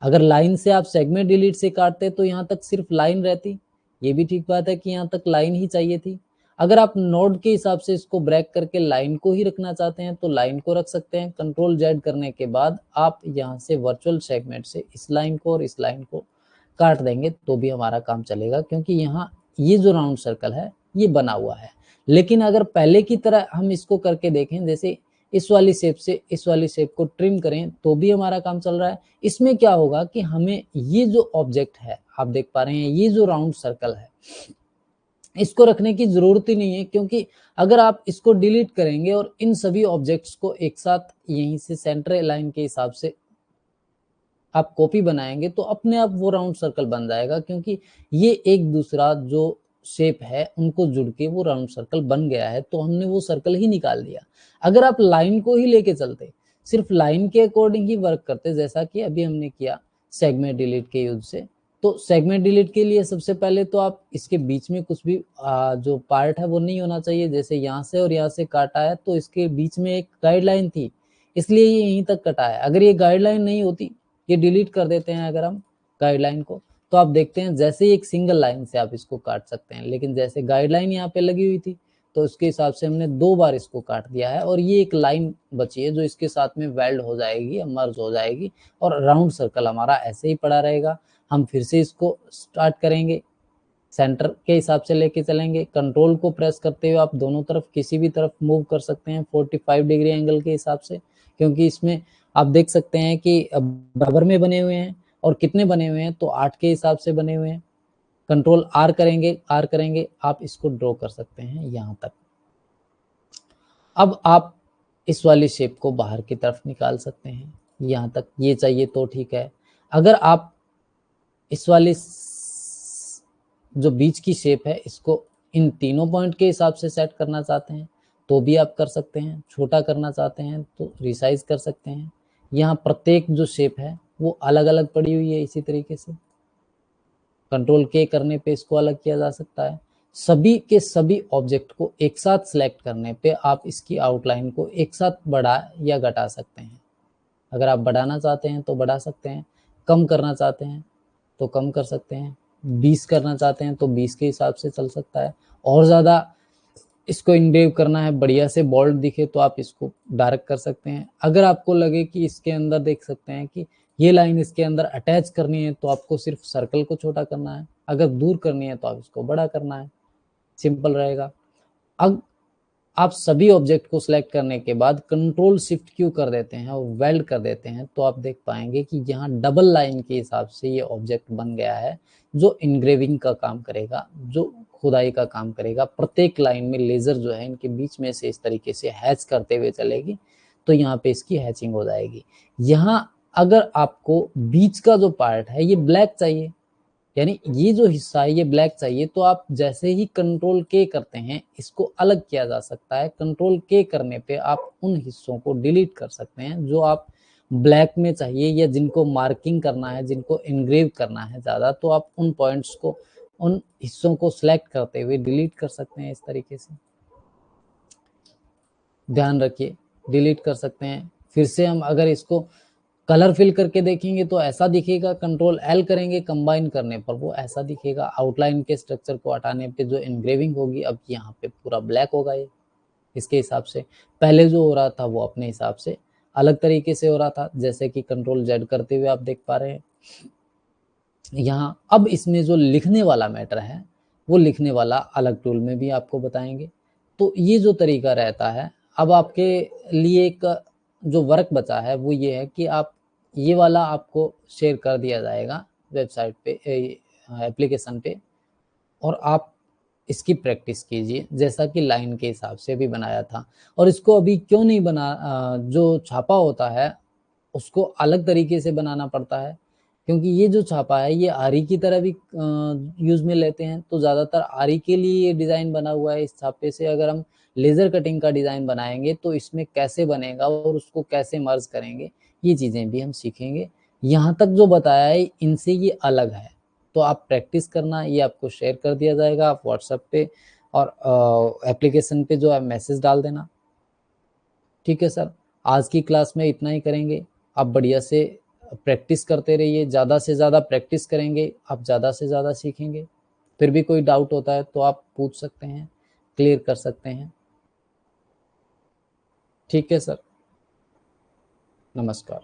अगर लाइन से आप सेगमेंट डिलीट से काटते तो यहाँ तक सिर्फ लाइन रहती, ये भी ठीक बात है कि यहाँ तक लाइन ही चाहिए थी। अगर आप नोड के हिसाब से इसको ब्रेक करके लाइन को ही रखना चाहते हैं तो लाइन को रख सकते हैं। कंट्रोल जेड करने के बाद आप यहाँ से वर्चुअल सेगमेंट से इस लाइन को और इस लाइन को काट देंगे तो भी हमारा काम चलेगा, क्योंकि यहाँ ये जो राउंड सर्कल है ये बना हुआ है। लेकिन अगर पहले की तरह हम इसको करके देखें, जैसे इस वाली शेप से इस वाली शेप को ट्रिम करें तो भी हमारा काम चल रहा है। इसमें क्या होगा कि हमें ये जो ऑब्जेक्ट है आप देख पा रहे हैं, ये जो राउंड सर्कल है इसको रखने की जरूरत ही नहीं है, क्योंकि अगर आप इसको डिलीट करेंगे और इन सभी ऑब्जेक्ट्स को एक साथ यहीं से सेंटर लाइन के हिसाब से आप कॉपी बनाएंगे तो अपने आप वो राउंड सर्कल बन जाएगा, क्योंकि ये एक दूसरा जो शेप है उनको जुड़ के वो राउंड सर्कल बन गया है, तो हमने वो सर्कल ही निकाल दिया। अगर आप लाइन को ही लेके चलते, सिर्फ लाइन के अकॉर्डिंग ही वर्क करते जैसा कि अभी हमने किया सेगमेंट डिलीट के यूज से, तो सेगमेंट डिलीट के लिए सबसे पहले तो आप इसके बीच में कुछ भी जो पार्ट है वो नहीं होना चाहिए। जैसे यहाँ से और यहाँ से काटा है तो इसके बीच में एक गाइडलाइन थी, इसलिए ये यहीं तक कटा है। अगर ये गाइडलाइन नहीं होती, ये डिलीट कर देते हैं अगर हम गाइडलाइन को, तो आप देखते हैं जैसे ही एक सिंगल लाइन से आप इसको काट सकते हैं, लेकिन जैसे गाइडलाइन यहाँ पे लगी हुई थी तो उसके हिसाब से हमने 2 बार इसको काट दिया है, और ये एक लाइन बची है जो इसके साथ में वेल्ड हो जाएगी, मर्ज हो जाएगी, और राउंड सर्कल हमारा ऐसे ही पड़ा रहेगा। हम फिर से इसको स्टार्ट करेंगे, सेंटर के हिसाब से लेके चलेंगे, कंट्रोल को प्रेस करते हुए आप दोनों तरफ किसी भी तरफ मूव कर सकते हैं 45 डिग्री एंगल के हिसाब से, क्योंकि इसमें आप देख सकते हैं कि बराबर में बने हुए हैं, और कितने बने हुए हैं तो 8 के हिसाब से बने हुए हैं। कंट्रोल आर करेंगे आप इसको ड्रॉ कर सकते हैं यहाँ तक। अब आप इस वाली शेप को बाहर की तरफ निकाल सकते हैं, यहाँ तक ये चाहिए तो ठीक है। अगर आप इस वाली जो बीच की शेप है इसको इन तीनों पॉइंट के हिसाब से सेट करना चाहते हैं तो भी आप कर सकते हैं, छोटा करना चाहते हैं तो रिसाइज कर सकते हैं। यहाँ प्रत्येक जो शेप है वो अलग अलग पड़ी हुई है, इसी तरीके से कंट्रोल के करने पे इसको अलग किया जा सकता है। सभी के सभी ऑब्जेक्ट को एक साथ सिलेक्ट करने पे आप इसकी आउटलाइन को एक साथ बढ़ा या घटा सकते हैं। अगर आप बढ़ाना चाहते हैं तो बढ़ा सकते हैं, कम करना चाहते हैं तो कम कर सकते हैं, 20 करना चाहते हैं तो 20 के हिसाब से चल सकता है। और ज़्यादा इसको इंग्रेव करना है, बढ़िया से बोल्ड दिखे तो आप इसको डार्क कर सकते हैं। अगर आपको लगे कि इसके अंदर देख सकते हैं कि ये लाइन इसके अंदर अटैच करनी है तो आपको सिर्फ सर्कल को छोटा करना है, अगर दूर करनी है तो आप इसको बड़ा करना है, सिंपल रहेगा। अब आप सभी ऑब्जेक्ट को सिलेक्ट करने के बाद कंट्रोल शिफ्ट क्यू कर देते हैं और वेल्ड कर देते हैं तो आप देख पाएंगे कि यहाँ डबल लाइन के हिसाब से ये ऑब्जेक्ट बन गया है जो इंग्रेविंग का काम करेगा, जो खुदाई का काम करेगा। प्रत्येक लाइन में लेजर जो है इनके बीच में से इस तरीके से हैच करते हुए चलेगी तो यहाँ पे इसकी हैचिंग हो जाएगी। यहाँ अगर आपको बीच का जो पार्ट है ये ब्लैक चाहिए, यानी ये जो हिस्सा है ये ब्लैक चाहिए, तो आप जैसे ही कंट्रोल के करते हैं इसको अलग किया जा सकता है। कंट्रोल के करने पे आप उन हिस्सों को डिलीट कर सकते हैं जो आप ब्लैक में चाहिए या जिनको मार्किंग करना है, जिनको इनग्रेव करना है ज़्यादा, तो आप उन पॉइंट्स को, उन हिस्सों को सिलेक्ट करते हुए डिलीट कर सकते हैं। इस तरीके से ध्यान रखिए, डिलीट कर सकते हैं। फिर से हम अगर इसको कलर फिल करके देखेंगे तो ऐसा दिखेगा, कंट्रोल एल करेंगे कंबाइन करने पर वो ऐसा दिखेगा। आउटलाइन के स्ट्रक्चर को हटाने पे जो एनग्रेविंग होगी, अब यहाँ पे पूरा ब्लैक होगा ये इसके हिसाब से। पहले जो हो रहा था वो अपने हिसाब से अलग तरीके से हो रहा था, जैसे कि कंट्रोल जेड करते हुए आप देख पा रहे हैं यहाँ। अब इसमें जो लिखने वाला मैटर है वो लिखने वाला अलग टूल में भी आपको बताएंगे। तो ये जो तरीका रहता है, अब आपके लिए एक जो वर्क बचा है वो ये है कि आप ये वाला आपको शेयर कर दिया जाएगा वेबसाइट पे, एप्लीकेशन पे, और आप इसकी प्रैक्टिस कीजिए जैसा कि लाइन के हिसाब से भी बनाया था। और इसको अभी क्यों नहीं जो छापा होता है उसको अलग तरीके से बनाना पड़ता है, क्योंकि ये जो छापा है ये आरी की तरह भी यूज में लेते हैं। तो ज़्यादातर आरी के लिए ये डिज़ाइन बना हुआ है। इस छापे से अगर हम लेज़र कटिंग का डिज़ाइन बनाएंगे तो इसमें कैसे बनेगा और उसको कैसे मर्ज करेंगे, ये चीज़ें भी हम सीखेंगे। यहाँ तक जो बताया है इनसे ये अलग है, तो आप प्रैक्टिस करना, ये आपको शेयर कर दिया जाएगा। आप व्हाट्सएप पे और एप्लीकेशन पे जो है मैसेज डाल देना। ठीक है सर, आज की क्लास में इतना ही करेंगे। आप बढ़िया से प्रैक्टिस करते रहिए, ज़्यादा से ज़्यादा प्रैक्टिस करेंगे आप ज़्यादा से ज़्यादा सीखेंगे। फिर भी कोई डाउट होता है तो आप पूछ सकते हैं, क्लियर कर सकते हैं। ठीक है सर, नमस्कार।